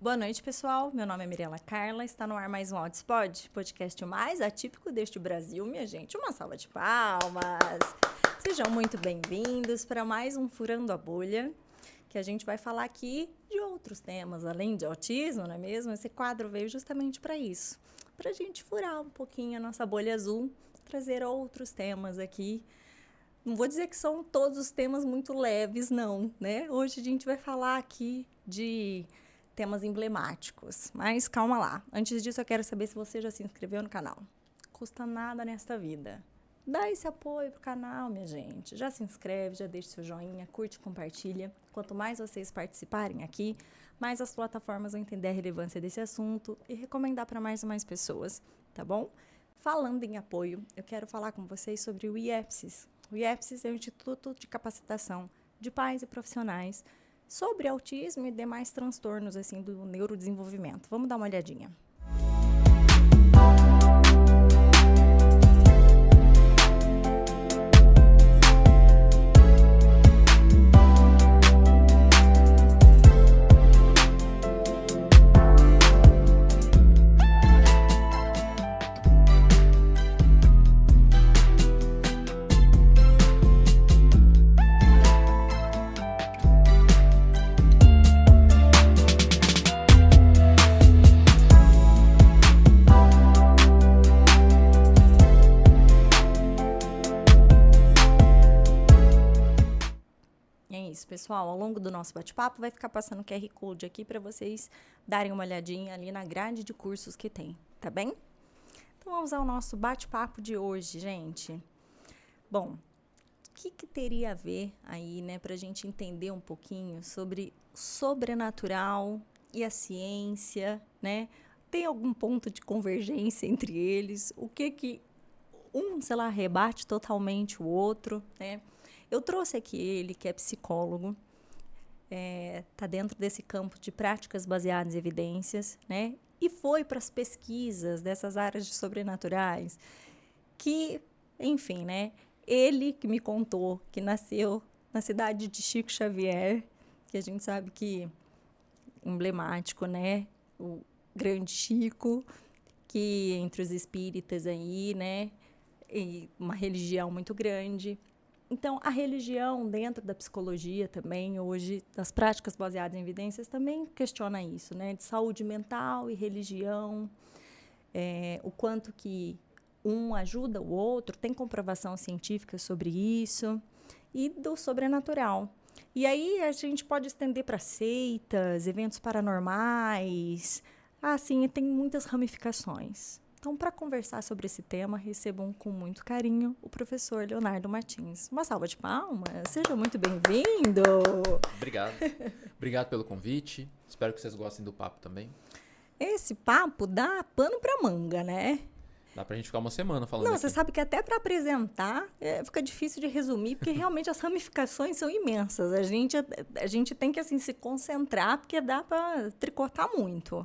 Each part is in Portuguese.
Boa noite, pessoal. Meu nome é Mirela Carla. Está no ar mais um Audiospod, podcast mais atípico deste Brasil, minha gente. Uma salva de palmas. Sejam muito bem-vindos para mais um Furando a Bolha, que a gente vai falar aqui de outros temas, além de autismo, não é mesmo? Esse quadro veio justamente para isso, para a gente furar um pouquinho a nossa bolha azul, trazer outros temas aqui. Não vou dizer que são todos os temas muito leves, não, né? Hoje a gente vai falar aqui de temas emblemáticos, mas calma lá. Antes disso, eu quero saber se você já se inscreveu no canal. Custa nada nesta vida. Dá esse apoio pro canal, minha gente. Já se inscreve, já deixa seu joinha, curte, compartilha. Quanto mais vocês participarem aqui, mais as plataformas vão entender a relevância desse assunto e recomendar para mais e mais pessoas, tá bom? Falando em apoio, eu quero falar com vocês sobre o IEPSIS. O IEPSIS é o Instituto de Capacitação de Pais e Profissionais sobre autismo e demais transtornos assim, do neurodesenvolvimento. Vamos dar uma olhadinha. Pessoal, ao longo do nosso bate-papo vai ficar passando o QR Code aqui para vocês darem uma olhadinha ali na grade de cursos que tem, tá bem? Então vamos ao nosso bate-papo de hoje, gente. Bom, o que teria a ver aí, né, para a gente entender um pouquinho sobre o sobrenatural e a ciência, né? Tem algum ponto de convergência entre eles? O que um, sei lá, rebate totalmente o outro, né? Eu trouxe aqui ele, que é psicólogo, tá dentro desse campo de práticas baseadas em evidências, né? E foi para as pesquisas dessas áreas de sobrenaturais que, enfim, né? Ele que me contou que nasceu na cidade de Chico Xavier, que a gente sabe que emblemático, né? O grande Chico, que entre os espíritas aí, né? E uma religião muito grande. Então, a religião dentro da psicologia também, hoje, das práticas baseadas em evidências, também questiona isso, né? De saúde mental e religião, o quanto que um ajuda o outro, tem comprovação científica sobre isso, e do sobrenatural. E aí a gente pode estender para seitas, eventos paranormais, assim, tem muitas ramificações. Então, para conversar sobre esse tema, recebam com muito carinho o professor Leonardo Martins. Uma salva de palmas, seja muito bem-vindo! Obrigado. Obrigado pelo convite. Espero que vocês gostem do papo também. Esse papo dá pano para manga, né? Dá pra gente ficar uma semana falando Não, aqui. você sabe que até para apresentar fica difícil de resumir, porque realmente as ramificações são imensas. A gente tem que assim, se concentrar, porque dá para tricotar muito,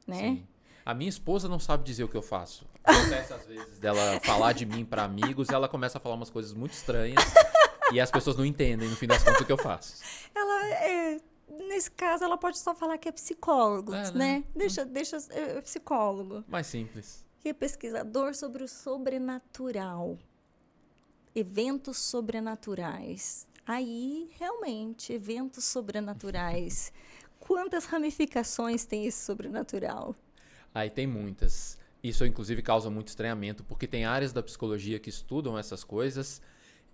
né? Sim. A minha esposa não sabe dizer o que eu faço. Acontece às vezes dela falar de mim para amigos e ela começa a falar umas coisas muito estranhas e as pessoas não entendem, no fim das contas, o que eu faço. Nesse caso, ela pode só falar que é psicólogo, né? Deixa psicólogo. Mais simples. Que é pesquisador sobre o sobrenatural. Eventos sobrenaturais. Aí, realmente, eventos sobrenaturais. Quantas ramificações tem esse sobrenatural? Aí tem muitas. Isso, inclusive, causa muito estranhamento, porque tem áreas da psicologia que estudam essas coisas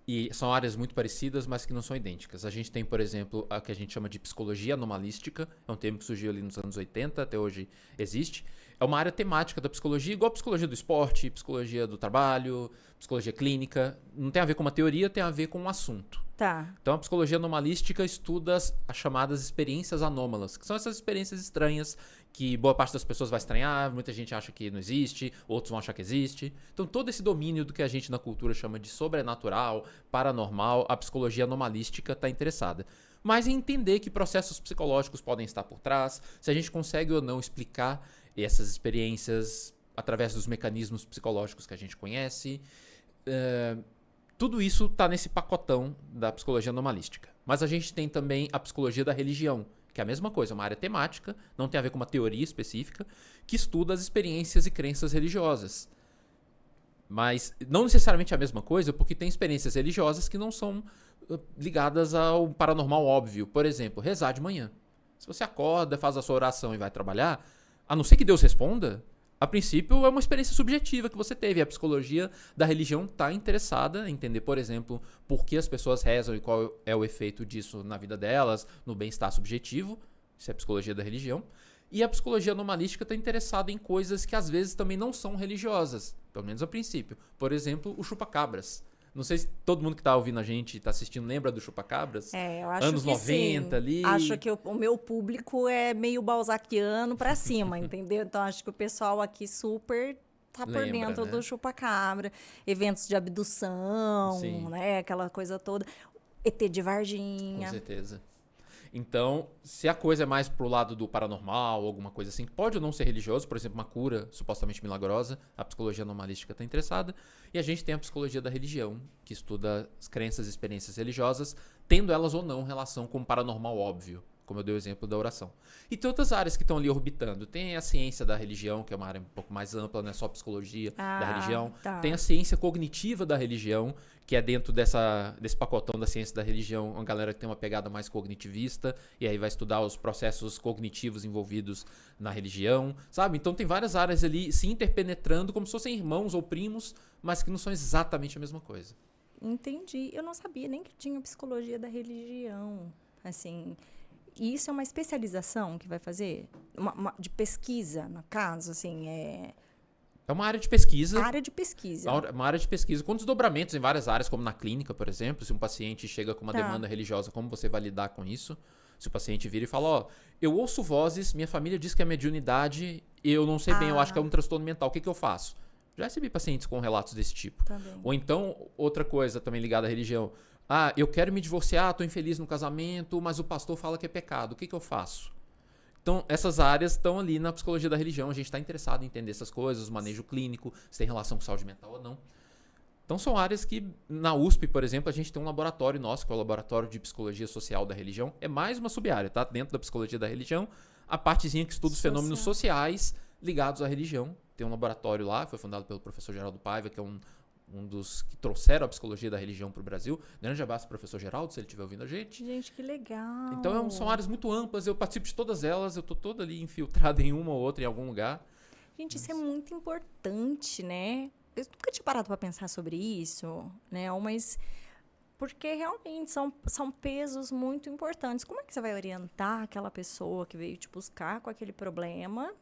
e são áreas muito parecidas, mas que não são idênticas. A gente tem, por exemplo, a que a gente chama de psicologia anomalística, é um termo que surgiu ali nos anos 80, até hoje existe. É uma área temática da psicologia, igual a psicologia do esporte, psicologia do trabalho, psicologia clínica. Não tem a ver com uma teoria, tem a ver com um assunto. Tá. Então, a psicologia anomalística estuda as chamadas experiências anômalas, que são essas experiências estranhas que boa parte das pessoas vai estranhar, muita gente acha que não existe, outros vão achar que existe. Então, todo esse domínio do que a gente na cultura chama de sobrenatural, paranormal, a psicologia anomalística está interessada. Mas em entender que processos psicológicos podem estar por trás, se a gente consegue ou não explicar essas experiências através dos mecanismos psicológicos que a gente conhece. Tudo isso está nesse pacotão da psicologia anomalística. Mas a gente tem também a psicologia da religião, que é a mesma coisa, é uma área temática, não tem a ver com uma teoria específica, que estuda as experiências e crenças religiosas. Mas não necessariamente a mesma coisa, porque tem experiências religiosas que não são ligadas ao paranormal óbvio. Por exemplo, rezar de manhã. Se você acorda, faz a sua oração e vai trabalhar, a não ser que Deus responda, a princípio é uma experiência subjetiva que você teve. A psicologia da religião está interessada em entender, por exemplo, por que as pessoas rezam e qual é o efeito disso na vida delas, no bem-estar subjetivo. Isso é a psicologia da religião. E a psicologia anomalística está interessada em coisas que às vezes também não são religiosas, pelo menos a princípio. Por exemplo, o chupa-cabras. Não sei se todo mundo que está ouvindo a gente, está assistindo, lembra do chupa-cabras? Eu acho Anos que 90 sim. ali. Acho que o meu público é meio balzaquiano pra cima, entendeu? Então acho que o pessoal aqui super tá por Lembra, dentro né? do chupa-cabra, eventos de abdução, Sim. né? Aquela coisa toda. ET de Com Varginha. certeza. Então, se a coisa é mais pro lado do paranormal, alguma coisa assim, que pode ou não ser religioso, por exemplo, uma cura supostamente milagrosa, a psicologia anomalística está interessada, e a gente tem a psicologia da religião, que estuda as crenças e experiências religiosas, tendo elas ou não relação com o paranormal óbvio, como eu dei o exemplo da oração. E tem outras áreas que estão ali orbitando. Tem a ciência da religião, que é uma área um pouco mais ampla, não é só a psicologia da religião. Tá. Tem a ciência cognitiva da religião, que é dentro desse pacotão da ciência da religião, uma galera que tem uma pegada mais cognitivista, e aí vai estudar os processos cognitivos envolvidos na religião, sabe? Então tem várias áreas ali se interpenetrando como se fossem irmãos ou primos, mas que não são exatamente a mesma coisa. Entendi. Eu não sabia nem que tinha psicologia da religião. Assim, e isso é uma especialização que vai fazer? De pesquisa, no caso, assim, É uma área de pesquisa. área de pesquisa. Uma área de pesquisa com desdobramentos em várias áreas, como na clínica, por exemplo. Se um paciente chega com uma Tá. demanda religiosa, como você vai lidar com isso? Se o paciente vira e fala, ó, eu ouço vozes, minha família diz que é mediunidade, eu não sei bem, eu acho que é um transtorno mental, o que eu faço? Já recebi pacientes com relatos desse tipo. Tá bem. Ou então, outra coisa também ligada à religião. Ah, eu quero me divorciar, tô infeliz no casamento, mas o pastor fala que é pecado, o que eu faço? Então, essas áreas estão ali na psicologia da religião. A gente está interessado em entender essas coisas, o manejo clínico, se tem relação com saúde mental ou não. Então, são áreas que, na USP, por exemplo, a gente tem um laboratório nosso, que é o Laboratório de Psicologia Social da Religião. É mais uma sub-área, tá? Dentro da psicologia da religião, a partezinha que estuda os fenômenos sociais ligados à religião. Tem um laboratório lá, foi fundado pelo professor Geraldo Paiva, que é um dos que trouxeram a psicologia da religião para o Brasil. Grande abraço, professor Geraldo, se ele estiver ouvindo a gente. Gente, que legal. Então, são áreas muito amplas, eu participo de todas elas, eu tô toda ali infiltrado em uma ou outra, em algum lugar. Gente, isso é muito importante, né? Eu nunca tinha parado para pensar sobre isso, né? Mas porque realmente são pesos muito importantes. Como é que você vai orientar aquela pessoa que veio te buscar com aquele problema,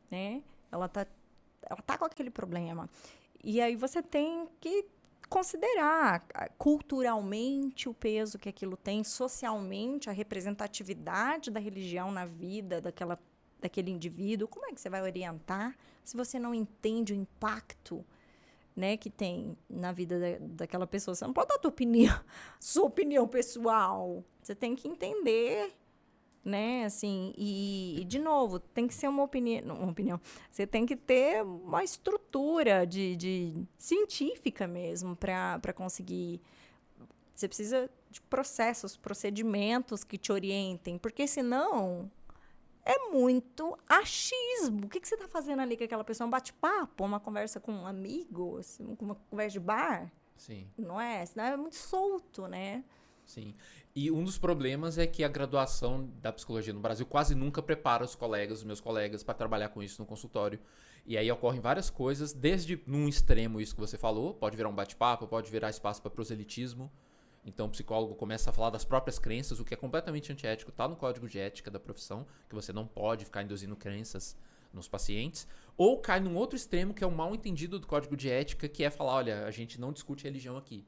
né? Ela tá com aquele problema. E aí você tem que considerar culturalmente o peso que aquilo tem, socialmente, a representatividade da religião na vida daquele indivíduo. Como é que você vai orientar se você não entende o impacto, né, que tem na vida daquela pessoa? Você não pode dar sua opinião pessoal. Você tem que entender, né, assim, e de novo, tem que ser uma opinião. Você tem que ter uma estrutura de científica mesmo para conseguir. Você precisa de procedimentos que te orientem, porque senão é muito achismo. O que você está fazendo ali com aquela pessoa? Um bate-papo, uma conversa com um amigo, assim, uma conversa de bar? Sim. Não é? Senão é muito solto, né? Sim. E um dos problemas é que a graduação da psicologia no Brasil quase nunca prepara os meus colegas, para trabalhar com isso no consultório. E aí ocorrem várias coisas, desde num extremo isso que você falou, pode virar um bate-papo, pode virar espaço para proselitismo. Então o psicólogo começa a falar das próprias crenças, o que é completamente antiético, está no código de ética da profissão, que você não pode ficar induzindo crenças nos pacientes. Ou cai num outro extremo, que é um mal entendido do código de ética, que é falar, olha, a gente não discute religião aqui.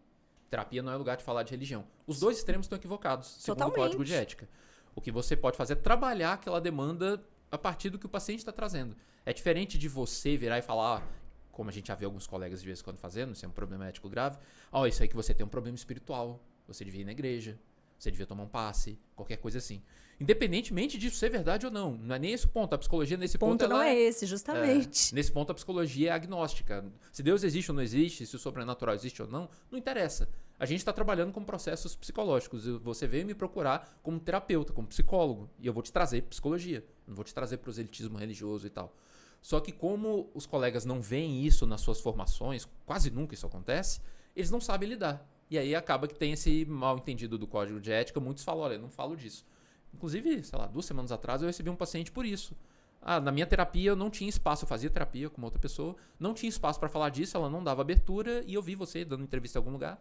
Terapia não é lugar de falar de religião. Os dois extremos estão equivocados, segundo o código de ética. O que você pode fazer é trabalhar aquela demanda a partir do que o paciente está trazendo. É diferente de você virar e falar, como a gente já vê alguns colegas de vez em quando fazendo, isso é um problema ético grave, isso aí que você tem um problema espiritual, você devia ir na igreja, você devia tomar um passe, qualquer coisa assim. Independentemente disso ser verdade ou não. Não é nem esse o ponto. A psicologia, nesse O ponto ponto, não ela é esse, justamente. nesse ponto, a psicologia é agnóstica. Se Deus existe ou não existe, se o sobrenatural existe ou não, não interessa. A gente está trabalhando com processos psicológicos. Você veio me procurar como terapeuta, como psicólogo. E eu vou te trazer psicologia. Não vou te trazer proselitismo religioso e tal. Só que como os colegas não veem isso nas suas formações, quase nunca isso acontece, eles não sabem lidar. E aí acaba que tem esse mal entendido do código de ética. Muitos falam, olha, eu não falo disso. Inclusive, sei lá, 2 semanas atrás eu recebi um paciente por isso. Na minha terapia eu não tinha espaço, eu fazia terapia com uma outra pessoa, não tinha espaço para falar disso, ela não dava abertura e eu vi você dando entrevista em algum lugar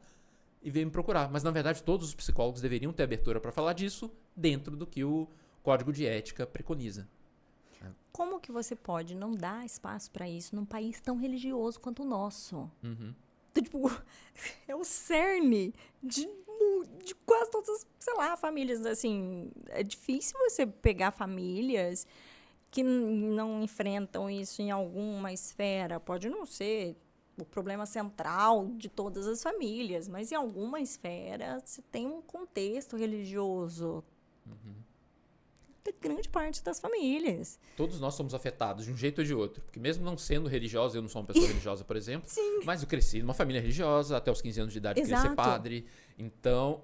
e veio me procurar. Mas na verdade todos os psicólogos deveriam ter abertura para falar disso dentro do que o código de ética preconiza. Como que você pode não dar espaço para isso num país tão religioso quanto o nosso? Uhum. Então, tipo, é o cerne de quase todas as, sei lá, famílias. Assim, é difícil você pegar famílias que não enfrentam isso em alguma esfera. Pode não ser o problema central de todas as famílias, mas em alguma esfera você tem um contexto religioso. Da grande parte das famílias. Todos nós somos afetados de um jeito ou de outro. Porque mesmo não sendo religiosa, eu não sou uma pessoa religiosa, por exemplo, Sim. mas eu cresci numa família religiosa, até os 15 anos de idade eu queria ser Exato. padre. Então,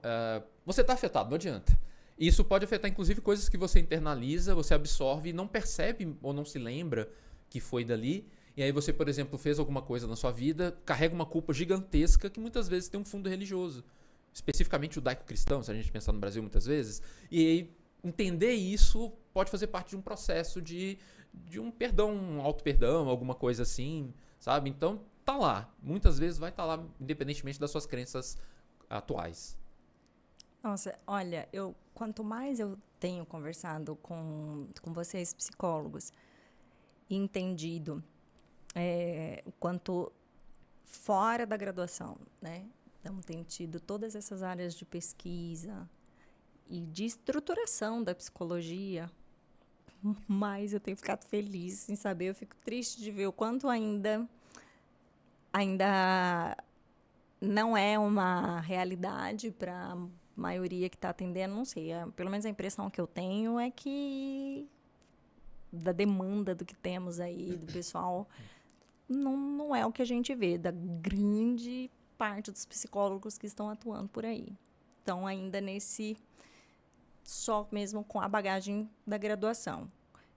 você está afetado, não adianta. E isso pode afetar, inclusive, coisas que você internaliza, você absorve e não percebe ou não se lembra que foi dali. E aí você, por exemplo, fez alguma coisa na sua vida, carrega uma culpa gigantesca que muitas vezes tem um fundo religioso. Especificamente judaico-cristão, se a gente pensar no Brasil muitas vezes. E aí entender isso pode fazer parte de um processo de um perdão, um auto-perdão, alguma coisa assim, sabe? Então, tá lá. Muitas vezes vai estar lá, independentemente das suas crenças atuais. Nossa, olha, quanto mais eu tenho conversado com vocês, psicólogos, e entendido o quanto fora da graduação, né? Então, tem tido todas essas áreas de pesquisa e de estruturação da psicologia, mas eu tenho ficado feliz em saber, eu fico triste de ver o quanto ainda não é uma realidade para a maioria que está atendendo, não sei, pelo menos a impressão que eu tenho é que da demanda do que temos aí, do pessoal, não é o que a gente vê, da grande parte dos psicólogos que estão atuando por aí. Então, ainda só mesmo com a bagagem da graduação.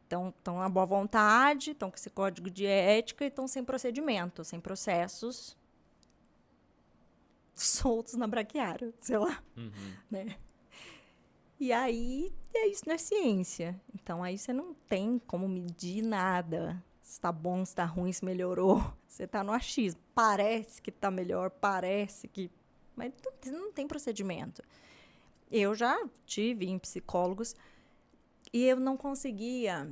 Então, estão na boa vontade, estão com esse código de ética e estão sem procedimento, sem processos soltos na braquiária, sei lá. Né? E aí, isso não é ciência. Então, aí você não tem como medir nada. Se está bom, se está ruim, se melhorou. Você está no achismo. Parece que está melhor, parece que... Mas não tem procedimento. Eu já tive em psicólogos e eu não conseguia...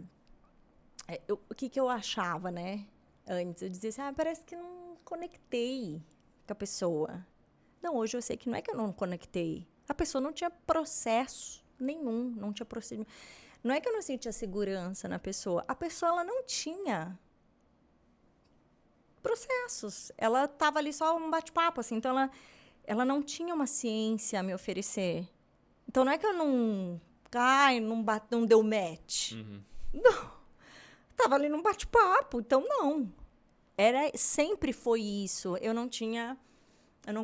o que eu achava, né? Antes, eu dizia assim, parece que não conectei com a pessoa. Não, hoje eu sei que não é que eu não conectei. A pessoa não tinha processo nenhum, não tinha procedimento. Não é que eu não sentia segurança na pessoa. A pessoa, ela não tinha processos. Ela estava ali só um bate-papo, assim. Então, ela não tinha uma ciência a me oferecer. Então, não é que eu não deu match. Não. Estava ali num bate-papo. Então, não. Sempre foi isso. Eu não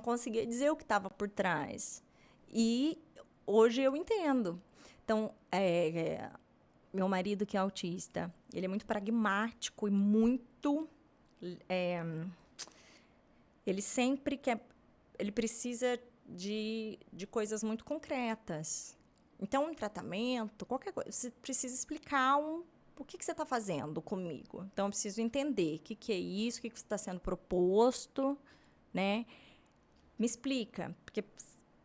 conseguia dizer o que estava por trás. E hoje eu entendo. Então, meu marido, que é autista, ele é muito pragmático e muito... ele sempre quer... Ele precisa de coisas muito concretas. Então, um tratamento, qualquer coisa, você precisa explicar o que você está fazendo comigo. Então, eu preciso entender o que é isso, o que está sendo proposto, né? Me explica, porque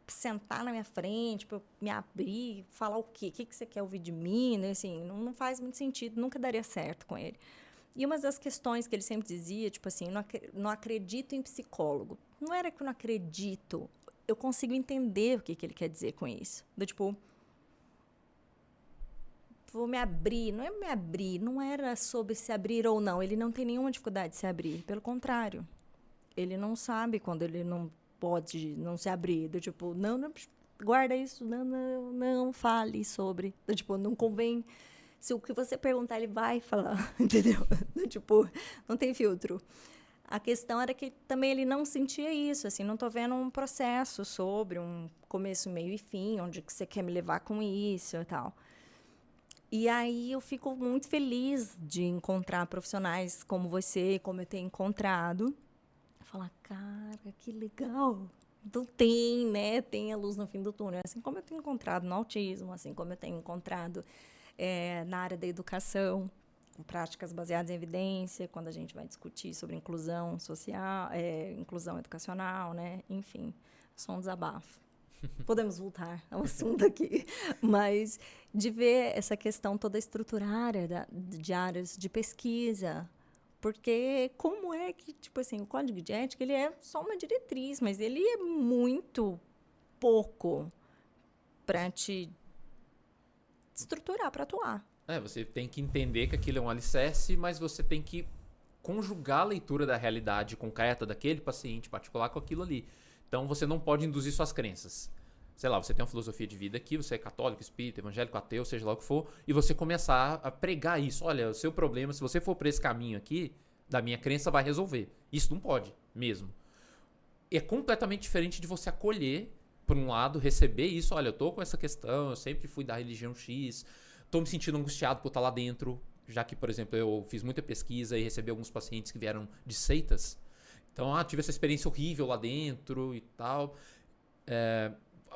sentar na minha frente, para eu me abrir, falar o quê? O que você quer ouvir de mim? Né? Assim, não faz muito sentido, nunca daria certo com ele. E uma das questões que ele sempre dizia, tipo assim, não acredito em psicólogo. Não era que eu não acredito, eu consigo entender o que ele quer dizer com isso. Tipo, vou me abrir, não é me abrir, não era sobre se abrir ou não. Ele não tem nenhuma dificuldade de se abrir, pelo contrário. Ele não sabe quando ele não pode não se abrir, tipo, não guarda isso, não fale sobre. Tipo, não convém. Se o que você perguntar, ele vai falar, entendeu? Tipo, não tem filtro. A questão era que também ele não sentia isso, assim, não tô vendo um processo sobre um começo, meio e fim, onde que você quer me levar com isso e tal. E aí eu fico muito feliz de encontrar profissionais como você, como eu tenho encontrado. Falar, cara, que legal. Então tem, né? Tem a luz no fim do túnel. Assim como eu tenho encontrado no autismo, assim como eu tenho encontrado na área da educação, com práticas baseadas em evidência, quando a gente vai discutir sobre inclusão social, inclusão educacional, né? Enfim, só um desabafo. Podemos voltar ao assunto aqui, mas de ver essa questão toda estruturária de áreas de pesquisa, porque como é que, tipo assim, o código de ética, ele é só uma diretriz, mas ele é muito pouco para te estruturar, para atuar. Você tem que entender que aquilo é um alicerce, mas você tem que conjugar a leitura da realidade concreta daquele paciente particular com aquilo ali. Então você não pode induzir suas crenças. Sei lá, você tem uma filosofia de vida aqui, você é católico, espírita, evangélico, ateu, seja lá o que for, e você começar a pregar isso. Olha, o seu problema, se você for por esse caminho aqui, da minha crença vai resolver. Isso não pode, mesmo. É completamente diferente de você acolher, por um lado, receber isso. Olha, eu tô com essa questão, eu sempre fui da religião X, tô me sentindo angustiado por estar lá dentro, já que, por exemplo, eu fiz muita pesquisa e recebi alguns pacientes que vieram de seitas. Então, tive essa experiência horrível lá dentro e tal.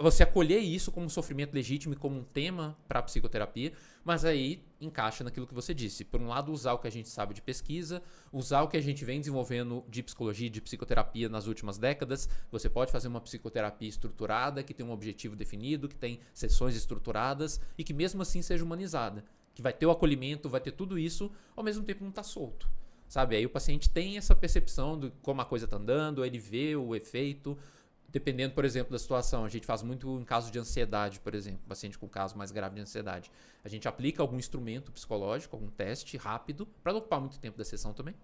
Você acolher isso como um sofrimento legítimo e como um tema para a psicoterapia, mas aí encaixa naquilo que você disse. Por um lado, usar o que a gente sabe de pesquisa, usar o que a gente vem desenvolvendo de psicologia e de psicoterapia nas últimas décadas. Você pode fazer uma psicoterapia estruturada, que tem um objetivo definido, que tem sessões estruturadas e que mesmo assim seja humanizada. Que vai ter o acolhimento, vai ter tudo isso, ao mesmo tempo não está solto. Sabe? Aí o paciente tem essa percepção de como a coisa está andando, ele vê o efeito. Dependendo, por exemplo, da situação, a gente faz muito em caso de ansiedade, por exemplo, paciente com caso mais grave de ansiedade. A gente aplica algum instrumento psicológico, algum teste rápido, para não ocupar muito tempo da sessão também.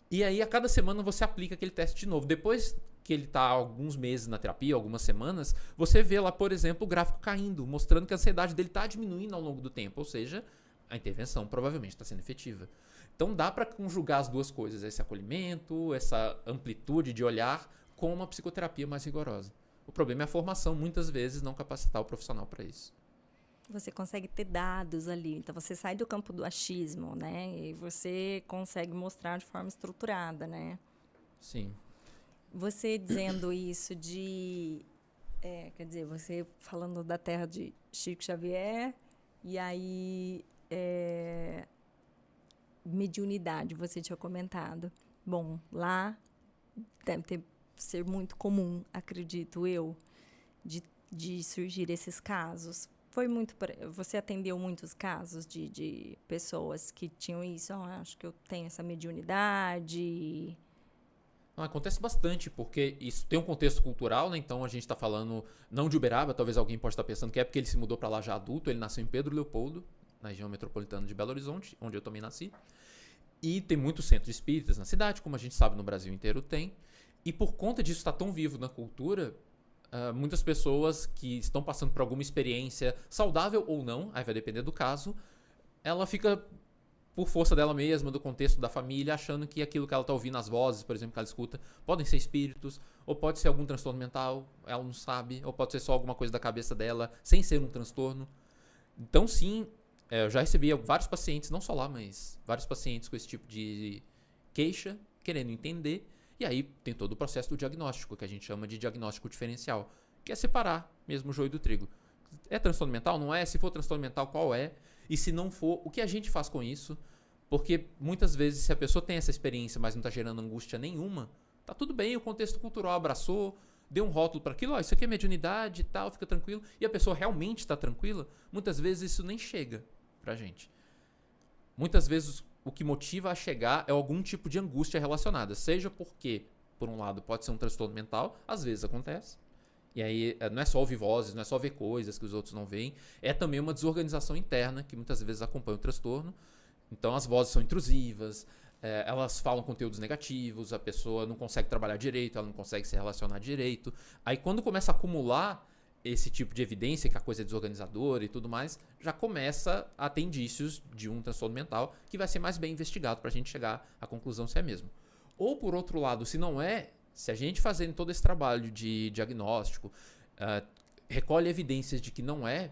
E aí, a cada semana, você aplica aquele teste de novo. Depois que ele está alguns meses na terapia, algumas semanas, você vê lá, por exemplo, o gráfico caindo, mostrando que a ansiedade dele está diminuindo ao longo do tempo. Ou seja, a intervenção provavelmente está sendo efetiva. Então, dá para conjugar as duas coisas, esse acolhimento, essa amplitude de olhar, com uma psicoterapia mais rigorosa. O problema é a formação, muitas vezes, não capacitar o profissional para isso. Você consegue ter dados ali, então você sai do campo do achismo, né? E você consegue mostrar de forma estruturada, né? Sim. Você dizendo isso quer dizer, você falando da terra de Chico Xavier, e aí mediunidade, você tinha comentado. Bom, lá deve ser muito comum, acredito eu, de surgir esses casos. Você atendeu muitos casos de pessoas que tinham isso? Acho que eu tenho essa mediunidade. Não, acontece bastante, porque isso tem um contexto cultural, né? Então a gente está falando não de Uberaba, talvez alguém possa estar pensando que é porque ele se mudou para lá já adulto. Ele nasceu em Pedro Leopoldo, na região metropolitana de Belo Horizonte, onde eu também nasci. E tem muitos centros espíritas na cidade, como a gente sabe no Brasil inteiro tem. E por conta disso estar tão vivo na cultura, muitas pessoas que estão passando por alguma experiência, saudável ou não, aí vai depender do caso, ela fica, por força dela mesma, do contexto da família, achando que aquilo que ela está ouvindo, as vozes, por exemplo, que ela escuta, podem ser espíritos, ou pode ser algum transtorno mental, ela não sabe, ou pode ser só alguma coisa da cabeça dela, sem ser um transtorno. Então, sim, eu já recebi vários pacientes, não só lá, mas vários pacientes com esse tipo de queixa, querendo entender. E aí tem todo o processo do diagnóstico, que a gente chama de diagnóstico diferencial, que é separar mesmo o joio do trigo. É transtorno mental? Não é? Se for transtorno mental, qual é? E se não for, o que a gente faz com isso? Porque muitas vezes, se a pessoa tem essa experiência, mas não está gerando angústia nenhuma, tá tudo bem, o contexto cultural abraçou, deu um rótulo para aquilo, isso aqui é mediunidade e tal, fica tranquilo, e a pessoa realmente está tranquila, muitas vezes isso nem chega pra gente. Muitas vezes o que motiva a chegar é algum tipo de angústia relacionada, seja porque, por um lado, pode ser um transtorno mental, às vezes acontece, e aí não é só ouvir vozes, não é só ver coisas que os outros não veem, é também uma desorganização interna que muitas vezes acompanha o transtorno. Então as vozes são intrusivas, elas falam conteúdos negativos, a pessoa não consegue trabalhar direito, ela não consegue se relacionar direito. Aí quando começa a acumular esse tipo de evidência, que a coisa é desorganizadora e tudo mais, já começa a ter indícios de um transtorno mental que vai ser mais bem investigado para a gente chegar à conclusão se é mesmo. Ou, por outro lado, se não é, se a gente fazendo todo esse trabalho de diagnóstico, recolhe evidências de que não é,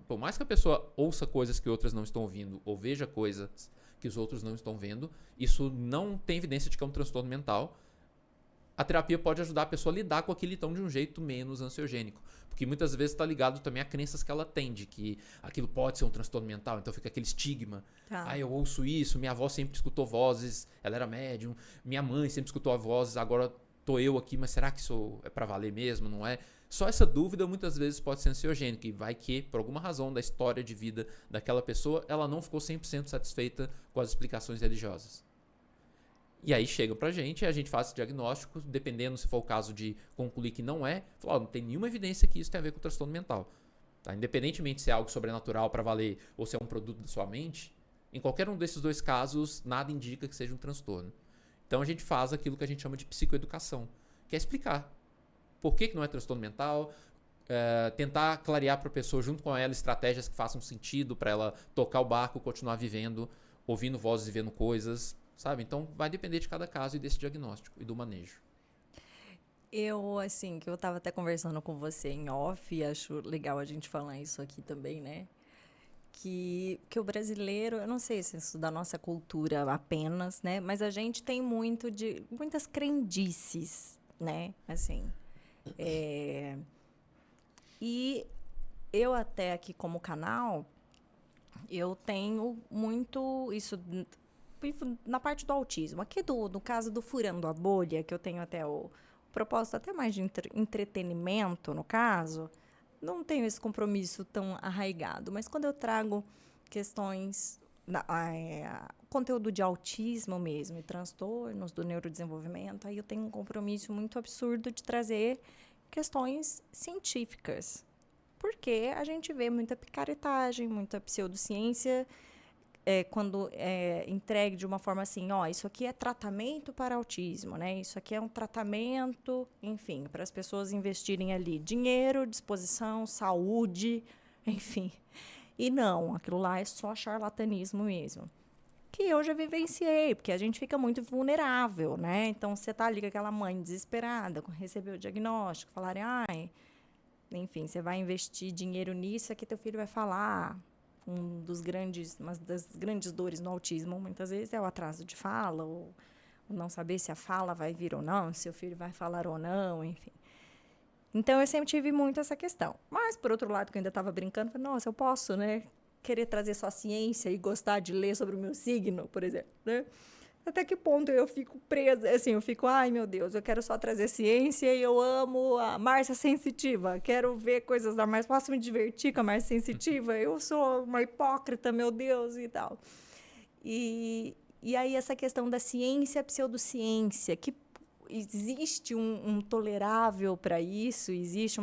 por mais que a pessoa ouça coisas que outras não estão ouvindo, ou veja coisas que os outros não estão vendo, isso não tem evidência de que é um transtorno mental. A terapia pode ajudar a pessoa a lidar com aquele tom de um jeito menos ansiogênico. Porque muitas vezes está ligado também a crenças que ela tem, de que aquilo pode ser um transtorno mental, então fica aquele estigma. Tá. Eu ouço isso, minha avó sempre escutou vozes, ela era médium, minha mãe sempre escutou vozes, agora tô eu aqui, mas será que isso é para valer mesmo, não é? Só essa dúvida muitas vezes pode ser ansiogênica e vai que, por alguma razão da história de vida daquela pessoa, ela não ficou 100% satisfeita com as explicações religiosas. E aí chega pra gente, a gente faz esse diagnóstico, dependendo se for o caso de concluir que não é, fala, não tem nenhuma evidência que isso tem a ver com transtorno mental. Tá? Independentemente se é algo sobrenatural para valer ou se é um produto da sua mente, em qualquer um desses dois casos, nada indica que seja um transtorno. Então a gente faz aquilo que a gente chama de psicoeducação, que é explicar por que não é transtorno mental, tentar clarear para a pessoa, junto com ela, estratégias que façam sentido para ela tocar o barco, continuar vivendo, ouvindo vozes e vendo coisas, sabe? Então vai depender de cada caso e desse diagnóstico e do manejo. Que eu tava até conversando com você em off, e acho legal a gente falar isso aqui também, né? Que o brasileiro, eu não sei se isso da nossa cultura apenas, né? Mas a gente tem muitas crendices, né? Assim, e eu até aqui como canal, eu tenho muito isso na parte do autismo. Aqui no caso do Furando a Bolha, que eu tenho até o propósito até mais de entretenimento, no caso, não tenho esse compromisso tão arraigado. Mas quando eu trago questões, conteúdo de autismo mesmo, e transtornos do neurodesenvolvimento, aí eu tenho um compromisso muito absurdo de trazer questões científicas. Porque a gente vê muita picaretagem, muita pseudociência, quando é entregue de uma forma assim, isso aqui é tratamento para autismo, né? Isso aqui é um tratamento, enfim, para as pessoas investirem ali dinheiro, disposição, saúde, enfim. E não, aquilo lá é só charlatanismo mesmo. Que eu já vivenciei, porque a gente fica muito vulnerável, né? Então, você tá ali com aquela mãe desesperada, recebeu o diagnóstico, falarem, enfim, você vai investir dinheiro nisso, aqui teu filho vai falar. Uma das grandes dores no autismo, muitas vezes, é o atraso de fala, ou não saber se a fala vai vir ou não, se o filho vai falar ou não, enfim. Então, eu sempre tive muito essa questão. Mas, por outro lado, que eu ainda estava brincando, falei, nossa, eu posso, né, querer trazer só ciência e gostar de ler sobre o meu signo, por exemplo, né? Até que ponto eu fico presa, assim, eu fico, ai, meu Deus, eu quero só trazer ciência e eu amo a Márcia Sensitiva, quero ver coisas da Márcia, posso me divertir com a Márcia Sensitiva? Eu sou uma hipócrita, meu Deus, e tal. E aí essa questão da ciência, pseudociência, que existe um tolerável para isso, existe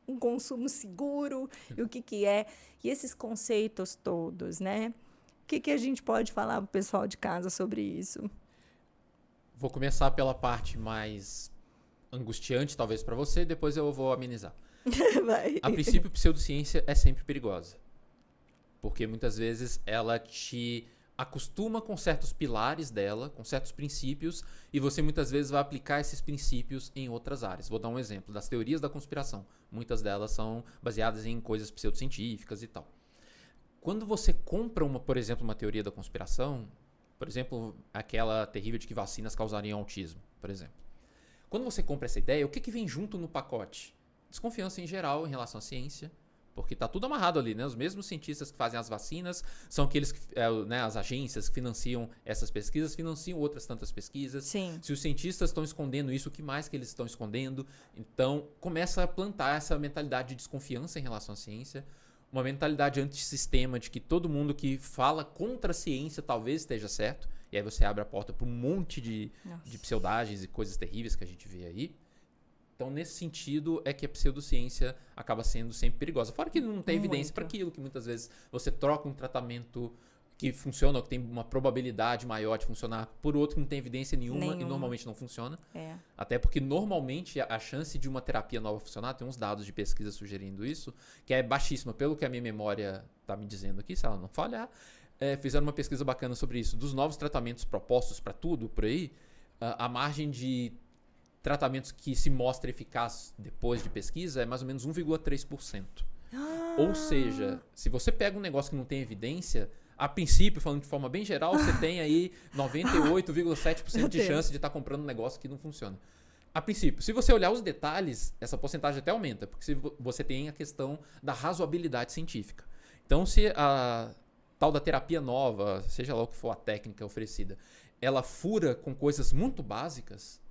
um consumo seguro, e o que é, e esses conceitos todos, né? O que a gente pode falar para o pessoal de casa sobre isso? Vou começar pela parte mais angustiante, talvez, para você, depois eu vou amenizar. Vai. A princípio, pseudociência é sempre perigosa. Porque muitas vezes ela te acostuma com certos pilares dela, com certos princípios, e você muitas vezes vai aplicar esses princípios em outras áreas. Vou dar um exemplo das teorias da conspiração. Muitas delas são baseadas em coisas pseudocientíficas e tal. Quando você compra, por exemplo, uma teoria da conspiração, por exemplo, aquela terrível de que vacinas causariam autismo, por exemplo. Quando você compra essa ideia, o que vem junto no pacote? Desconfiança em geral em relação à ciência, porque está tudo amarrado ali, né? Os mesmos cientistas que fazem as vacinas são aqueles que, as agências que financiam essas pesquisas, financiam outras tantas pesquisas. Sim. Se os cientistas estão escondendo isso, o que mais que eles estão escondendo? Então, começa a plantar essa mentalidade de desconfiança em relação à ciência, uma mentalidade antissistema de que todo mundo que fala contra a ciência talvez esteja certo, e aí você abre a porta para um monte de pseudagens e coisas terríveis que a gente vê aí. Então, nesse sentido, é que a pseudociência acaba sendo sempre perigosa. Fora que não tem evidência para aquilo, que muitas vezes você troca um tratamento que funciona, ou que tem uma probabilidade maior de funcionar, por outro que não tem evidência nenhuma. E normalmente não funciona. Até porque normalmente a chance de uma terapia nova funcionar, tem uns dados de pesquisa sugerindo isso, que é baixíssima, pelo que a minha memória está me dizendo aqui, se ela não falhar. Fizeram uma pesquisa bacana sobre isso. Dos novos tratamentos propostos para tudo por aí, a margem de tratamentos que se mostra eficaz depois de pesquisa é mais ou menos 1,3%. Ou seja, se você pega um negócio que não tem evidência, a princípio, falando de forma bem geral, você tem aí 98,7% de chance de estar comprando um negócio que não funciona. A princípio, se você olhar os detalhes, essa porcentagem até aumenta, porque você tem a questão da razoabilidade científica. Então, se a tal da terapia nova, seja lá o que for a técnica oferecida, ela fura com coisas muito básicas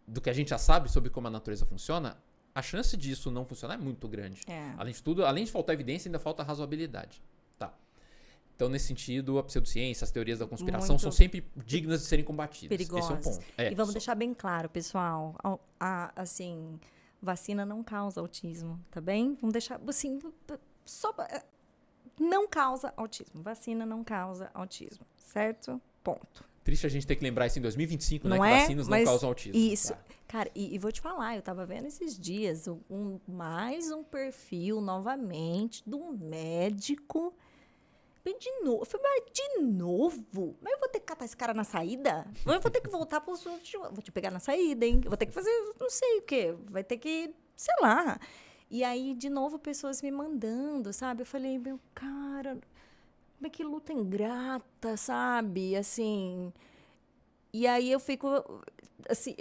do que a gente já sabe sobre como a natureza funciona, a chance disso não funcionar é muito grande. Além de tudo, além de faltar evidência, ainda falta razoabilidade. Tá. Então, nesse sentido, a pseudociência, as teorias da conspiração são sempre dignas de serem combatidas. Perigosas. Esse é um ponto. E vamos deixar bem claro, pessoal, assim, vacina não causa autismo, tá bem? Vamos deixar, assim, não causa autismo. Vacina não causa autismo, certo? Ponto. Triste a gente ter que lembrar isso em 2025, não né? Que vacinas não causam autismo. Isso. Tá. Cara, e vou te falar, eu tava vendo esses dias mais um perfil, novamente, de um médico. De novo. Eu falei, mas de novo? Mas eu vou ter que catar esse cara na saída? Eu vou ter que voltar pro... Vou te pegar na saída, hein? Eu vou ter que fazer, não sei o quê. Vai ter que, sei lá. E aí, de novo, pessoas me mandando, sabe? Eu falei, meu cara... Mas que luta ingrata, sabe? Assim... E aí eu fico... Assim,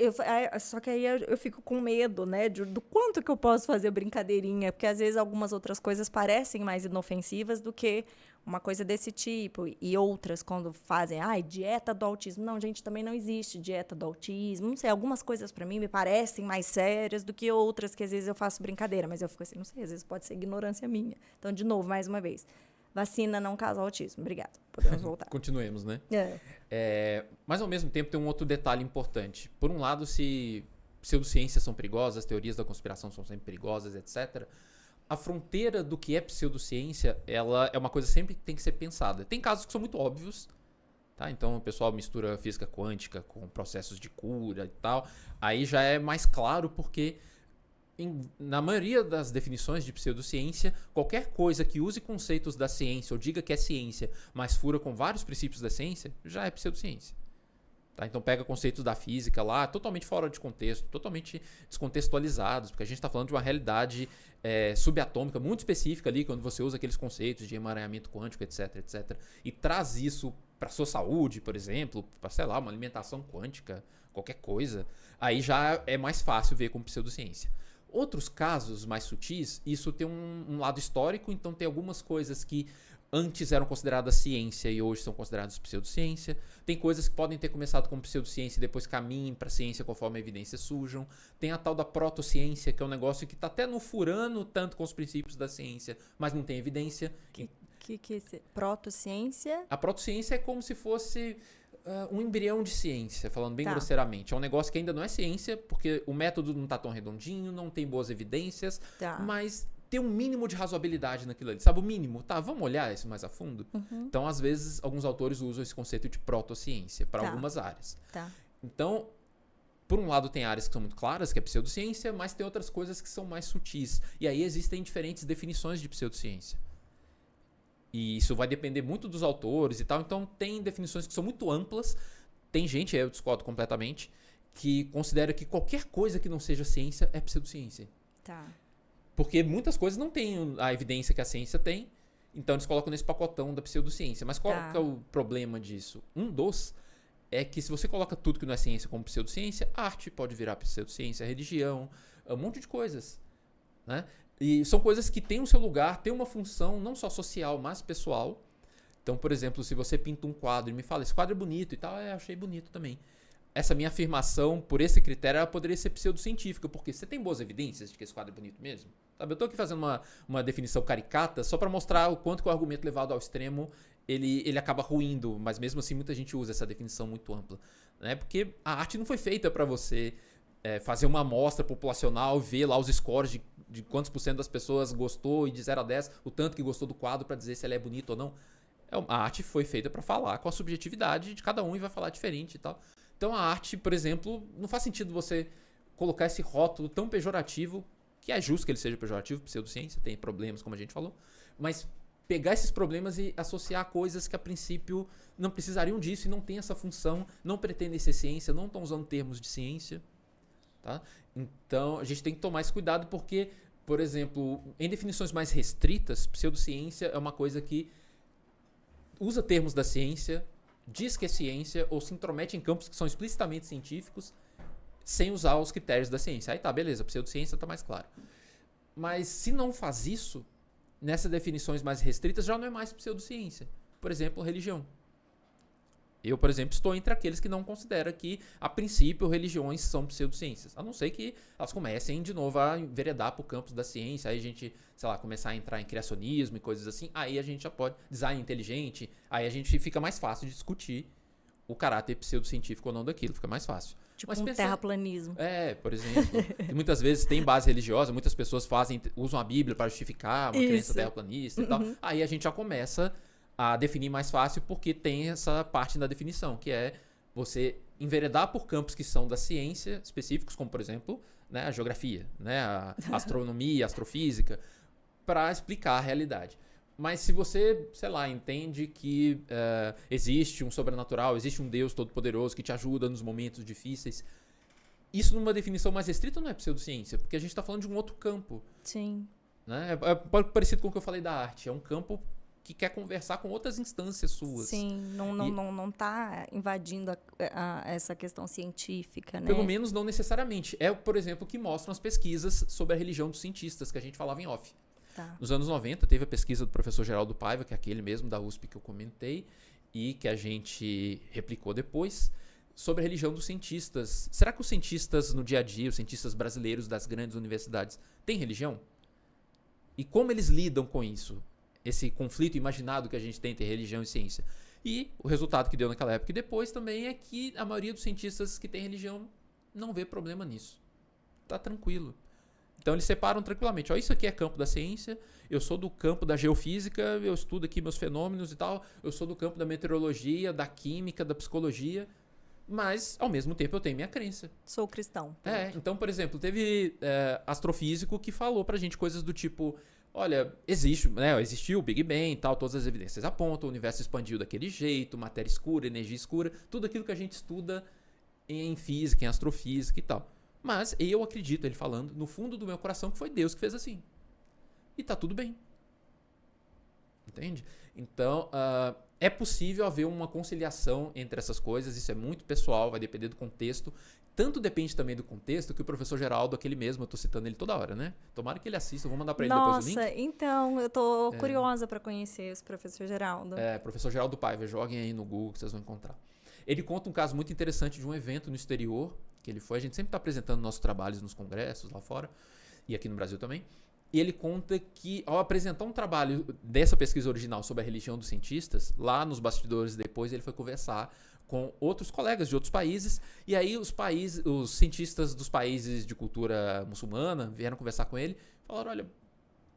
só que aí eu fico com medo, né? Do quanto que eu posso fazer brincadeirinha. Porque, às vezes, algumas outras coisas parecem mais inofensivas do que uma coisa desse tipo. E outras, quando fazem... dieta do autismo. Não, gente, também não existe dieta do autismo. Não sei, algumas coisas pra mim me parecem mais sérias do que outras que, às vezes, eu faço brincadeira. Mas eu fico assim, não sei, às vezes pode ser ignorância minha. Então, de novo, mais uma vez... Vacina não causa autismo. Obrigada. Podemos voltar. Continuemos, né? Mas, ao mesmo tempo, tem um outro detalhe importante. Por um lado, se pseudociências são perigosas, as teorias da conspiração são sempre perigosas, etc., a fronteira do que é pseudociência, ela é uma coisa sempre que tem que ser pensada. Tem casos que são muito óbvios, tá? Então, o pessoal mistura física quântica com processos de cura e tal. Aí já é mais claro porque... na maioria das definições de pseudociência, qualquer coisa que use conceitos da ciência ou diga que é ciência, mas fura com vários princípios da ciência, já é pseudociência. Tá? Então pega conceitos da física lá, totalmente fora de contexto, totalmente descontextualizados, porque a gente está falando de uma realidade subatômica muito específica ali, quando você usa aqueles conceitos de emaranhamento quântico, etc, etc, e traz isso para sua saúde, por exemplo, para, sei lá, uma alimentação quântica, qualquer coisa, aí já é mais fácil ver como pseudociência. Outros casos mais sutis, isso tem um lado histórico, então tem algumas coisas que antes eram consideradas ciência e hoje são consideradas pseudociência. Tem coisas que podem ter começado como pseudociência e depois caminhem para ciência conforme a evidência surjam. Tem a tal da protociência, que é um negócio que está até no furando tanto com os princípios da ciência, mas não tem evidência. Que é esse? Protociência? A protociência é como se fosse... um embrião de ciência, falando bem grosseiramente. É um negócio que ainda não é ciência, porque o método não está tão redondinho, não tem boas evidências, mas tem um mínimo de razoabilidade naquilo ali. Sabe, o mínimo? Tá, vamos olhar isso mais a fundo? Então, às vezes, alguns autores usam esse conceito de protociência para algumas áreas. Então, por um lado, tem áreas que são muito claras, que é pseudociência, mas tem outras coisas que são mais sutis. E aí existem diferentes definições de pseudociência. E isso vai depender muito dos autores e tal. Então, tem definições que são muito amplas. Tem gente, eu discordo completamente, que considera que qualquer coisa que não seja ciência é pseudociência. Porque muitas coisas não têm a evidência que a ciência tem. Então, eles colocam nesse pacotão da pseudociência. Mas qual que é o problema disso? Um dos é que se você coloca tudo que não é ciência como pseudociência, arte pode virar pseudociência, religião, um monte de coisas, né? E são coisas que têm o seu lugar, têm uma função não só social, mas pessoal. Então, por exemplo, se você pinta um quadro e me fala, esse quadro é bonito e tal, eu achei bonito também. Essa minha afirmação, por esse critério, ela poderia ser pseudocientífica, porque você tem boas evidências de que esse quadro é bonito mesmo? Sabe, eu estou aqui fazendo uma definição caricata só para mostrar o quanto que o argumento levado ao extremo, ele acaba ruindo, mas mesmo assim muita gente usa essa definição muito ampla, né? Porque a arte não foi feita para você fazer uma amostra populacional, ver lá os scores de quantos por cento das pessoas gostou e de 0 a 10, o tanto que gostou do quadro para dizer se ele é bonito ou não. A arte foi feita para falar com a subjetividade de cada um e vai falar diferente e tal. Então a arte, por exemplo, não faz sentido você colocar esse rótulo tão pejorativo, que é justo que ele seja pejorativo, pseudociência, tem problemas, como a gente falou, mas pegar esses problemas e associar a coisas que a princípio não precisariam disso e não tem essa função, não pretendem ser ciência, não estão usando termos de ciência. Tá? Então a gente tem que tomar esse cuidado porque, por exemplo, em definições mais restritas, pseudociência é uma coisa que usa termos da ciência, diz que é ciência ou se intromete em campos que são explicitamente científicos sem usar os critérios da ciência. Aí tá, beleza, pseudociência tá mais claro. Mas se não faz isso, nessas definições mais restritas já não é mais pseudociência. Por exemplo, religião. Eu, por exemplo, estou entre aqueles que não consideram que, a princípio, religiões são pseudociências. A não ser que elas comecem, de novo, a enveredar para o campus da ciência. Aí a gente, sei lá, começar a entrar em criacionismo e coisas assim. Aí a gente já pode... Design inteligente. Aí a gente fica mais fácil de discutir o caráter pseudocientífico ou não daquilo. Fica mais fácil. Tipo terraplanismo. Por exemplo. E muitas vezes tem base religiosa. Muitas pessoas usam a Bíblia para justificar uma crença terraplanista e tal. Aí a gente já começa a definir mais fácil porque tem essa parte da definição, que é você enveredar por campos que são da ciência específicos, como, por exemplo, né, a geografia, né, a astronomia, a astrofísica, para explicar a realidade. Mas se você, sei lá, entende que existe um sobrenatural, existe um Deus todo-poderoso que te ajuda nos momentos difíceis, isso numa definição mais restrita não é pseudociência, porque a gente está falando de um outro campo. Sim. Né? É parecido com o que eu falei da arte. É um campo que quer conversar com outras instâncias suas. Sim, não tá invadindo essa questão científica, né? Pelo menos não necessariamente. É, por exemplo, o que mostram as pesquisas sobre a religião dos cientistas, que a gente falava em off. Tá. Nos anos 90, teve a pesquisa do professor Geraldo Paiva, que é aquele mesmo da USP que eu comentei, e que a gente replicou depois, sobre a religião dos cientistas. Será que os cientistas no dia a dia, os cientistas brasileiros das grandes universidades, têm religião? E como eles lidam com isso? Esse conflito imaginado que a gente tem entre religião e ciência. E o resultado que deu naquela época e depois também é que a maioria dos cientistas que tem religião não vê problema nisso. Tá tranquilo. Então eles separam tranquilamente. Ó, isso aqui é campo da ciência, eu sou do campo da geofísica, eu estudo aqui meus fenômenos e tal, eu sou do campo da meteorologia, da química, da psicologia, mas ao mesmo tempo eu tenho minha crença. Sou cristão. Então, por exemplo, teve astrofísico que falou pra gente coisas do tipo... Olha, existiu o Big Bang e tal, todas as evidências apontam, o universo expandiu daquele jeito, matéria escura, energia escura, tudo aquilo que a gente estuda em física, em astrofísica e tal. Mas eu acredito, ele falando, no fundo do meu coração, que foi Deus que fez assim. E tá tudo bem. Entende? Então, é possível haver uma conciliação entre essas coisas, isso é muito pessoal, vai depender do contexto. Tanto depende também do contexto que o professor Geraldo, aquele mesmo, eu tô citando ele toda hora, né? Tomara que ele assista, eu vou mandar pra ele depois o link. Nossa, então, eu tô curiosa pra conhecer esse professor Geraldo. Professor Geraldo Paiva, joguem aí no Google que vocês vão encontrar. Ele conta um caso muito interessante de um evento no exterior que ele foi. A gente sempre tá apresentando nossos trabalhos nos congressos lá fora e aqui no Brasil também. E ele conta que, ao apresentar um trabalho dessa pesquisa original sobre a religião dos cientistas, lá nos bastidores depois ele foi conversar com outros colegas de outros países, e aí os cientistas dos países de cultura muçulmana vieram conversar com ele e falaram, olha,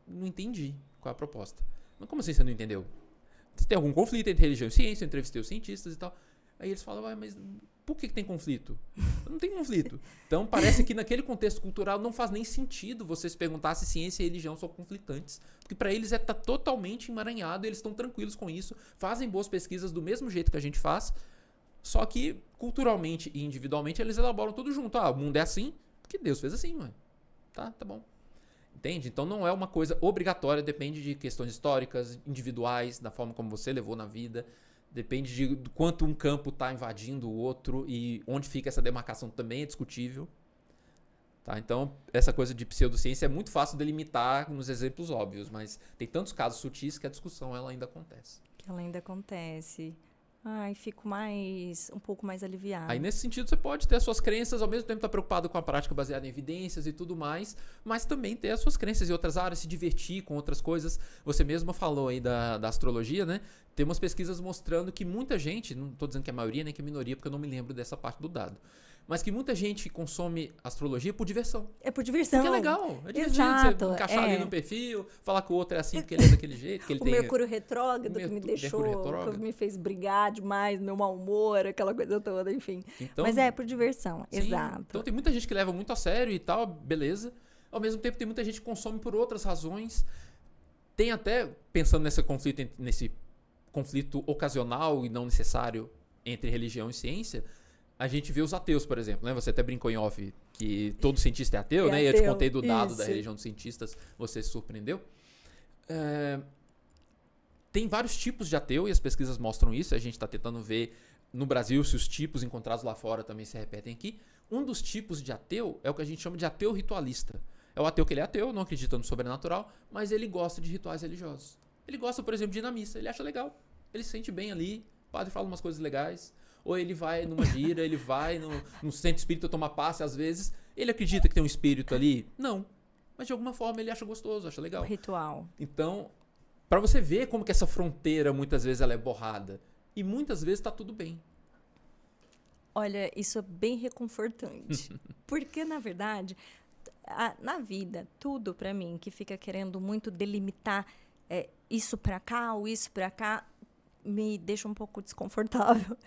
não entendi qual é a proposta. Mas como assim você não entendeu? Você tem algum conflito entre religião e ciência? Eu entrevistei os cientistas e tal. Aí eles falam, mas por que tem conflito? Não tem conflito. Então parece que naquele contexto cultural não faz nem sentido você se perguntar se ciência e religião são conflitantes. Porque para eles tá totalmente emaranhado, eles estão tranquilos com isso, fazem boas pesquisas do mesmo jeito que a gente faz, só que culturalmente e individualmente eles elaboram tudo junto. O mundo é assim, porque Deus fez assim, mano. Tá bom. Entende? Então não é uma coisa obrigatória, depende de questões históricas, individuais, da forma como você levou na vida. Depende de quanto um campo está invadindo o outro e onde fica essa demarcação também é discutível. Tá? Então, essa coisa de pseudociência é muito fácil delimitar nos exemplos óbvios, mas tem tantos casos sutis que a discussão ela ainda acontece. Que ela ainda acontece. Ai, fico um pouco mais aliviada. Aí, nesse sentido, você pode ter as suas crenças, ao mesmo tempo estar preocupado com a prática baseada em evidências e tudo mais, mas também ter as suas crenças em outras áreas, se divertir com outras coisas. Você mesma falou aí da astrologia, né? Tem umas pesquisas mostrando que muita gente, não estou dizendo que é a maioria nem que é a minoria, porque eu não me lembro dessa parte do dado, mas que muita gente consome astrologia por diversão. É por diversão. Porque é legal, é divertido Exato, você encaixar ali no perfil, falar que o outro é assim porque ele é daquele jeito, que ele o tem... Mercúrio retrógrado que me Mercúrio deixou, retrógrado. que me fez brigar demais, meu mau humor, aquela coisa toda, enfim. Então, Mas é por diversão, sim, exato. então tem muita gente que leva muito a sério e tal, beleza. Ao mesmo tempo tem muita gente que consome por outras razões. Tem até, pensando nesse conflito ocasional e não necessário entre religião e ciência, a gente vê os ateus, por exemplo, né? Você até brincou em off que todo cientista é ateu, né? E eu te contei do dado da religião dos cientistas, você se surpreendeu. Tem vários tipos de ateu e as pesquisas mostram isso. A gente está tentando ver no Brasil se os tipos encontrados lá fora também se repetem aqui. Um dos tipos de ateu é o que a gente chama de ateu ritualista. É o ateu que ele é ateu, não acredita no sobrenatural, mas ele gosta de rituais religiosos. Ele gosta, por exemplo, de ir na missa, ele acha legal. Ele se sente bem ali, o padre fala umas coisas legais. Ou ele vai numa gira, ele vai no centro espírita tomar passe às vezes. Ele acredita que tem um espírito ali? Não. Mas de alguma forma ele acha gostoso, acha legal. O ritual. Então, para você ver como que essa fronteira muitas vezes ela é borrada. E muitas vezes tá tudo bem. Olha, isso é bem reconfortante. Porque, na verdade, na vida, tudo pra mim que fica querendo muito delimitar isso pra cá ou isso pra cá, me deixa um pouco desconfortável.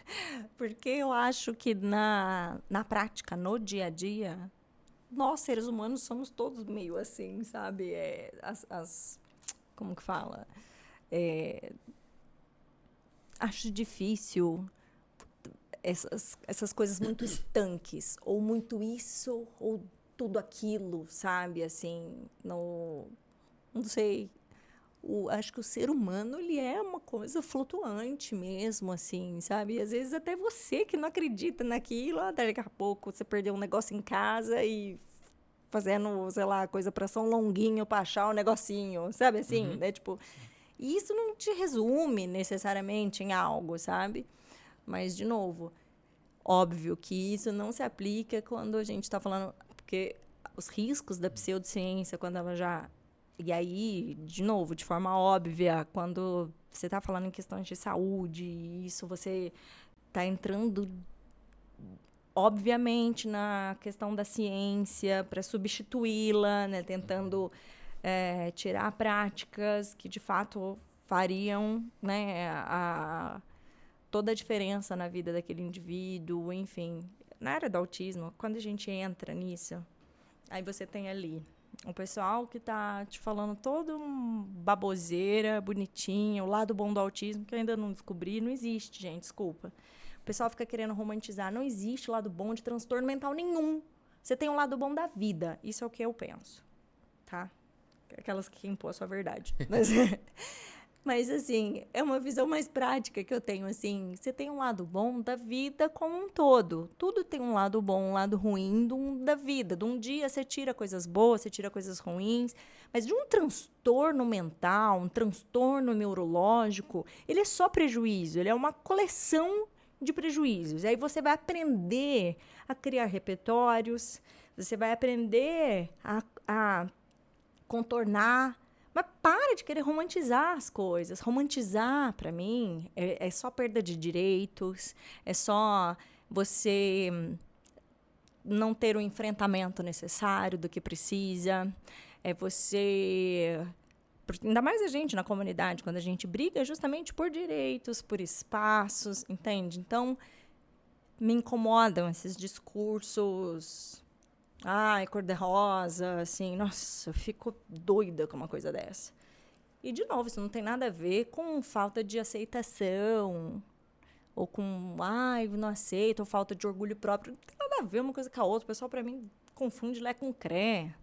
Porque eu acho que na prática, no dia a dia, nós, seres humanos, somos todos meio assim, sabe? Como que fala? Acho difícil essas coisas muito estanques, ou muito isso, ou tudo aquilo, sabe? Assim, não sei. Acho que o ser humano, ele é uma coisa flutuante mesmo, assim, sabe? E às vezes até você que não acredita naquilo, daqui a pouco você perdeu um negócio em casa e fazendo, sei lá, coisa pra São Longuinho pra achar um negocinho, sabe assim? Né? Tipo, e isso não te resume necessariamente em algo, sabe? Mas, de novo, óbvio que isso não se aplica quando a gente está falando... Porque os riscos da pseudociência, quando ela já... E aí, de novo, de forma óbvia, quando você está falando em questões de saúde, isso você está entrando, obviamente, na questão da ciência para substituí-la, né? Tentando tirar práticas que, de fato, fariam, né, toda a diferença na vida daquele indivíduo, enfim. Na área do autismo, quando a gente entra nisso, aí você tem ali o pessoal que tá te falando todo baboseira, bonitinha, o lado bom do autismo, que eu ainda não descobri, não existe, gente, desculpa. O pessoal fica querendo romantizar, não existe lado bom de transtorno mental nenhum. Você tem um lado bom da vida, isso é o que eu penso, tá? Aquelas que querem impor a sua verdade. Mas, assim, é uma visão mais prática que eu tenho, assim. Você tem um lado bom da vida como um todo. Tudo tem um lado bom, um lado ruim da vida. De um dia você tira coisas boas, você tira coisas ruins. Mas de um transtorno mental, um transtorno neurológico, ele é só prejuízo. Ele é uma coleção de prejuízos. E aí você vai aprender a criar repertórios, você vai aprender a contornar. Mas para de querer romantizar as coisas. Romantizar, para mim, é só perda de direitos, é só você não ter o enfrentamento necessário do que precisa, é você... Ainda mais a gente na comunidade, quando a gente briga justamente por direitos, por espaços, entende? Então, me incomodam esses discursos... Ai, cor-de-rosa, assim, nossa, eu fico doida com uma coisa dessa. E, de novo, isso não tem nada a ver com falta de aceitação, ou com, ai, não aceito, ou falta de orgulho próprio. Não tem nada a ver uma coisa com a outra. O pessoal, pra mim, confunde lé com cré.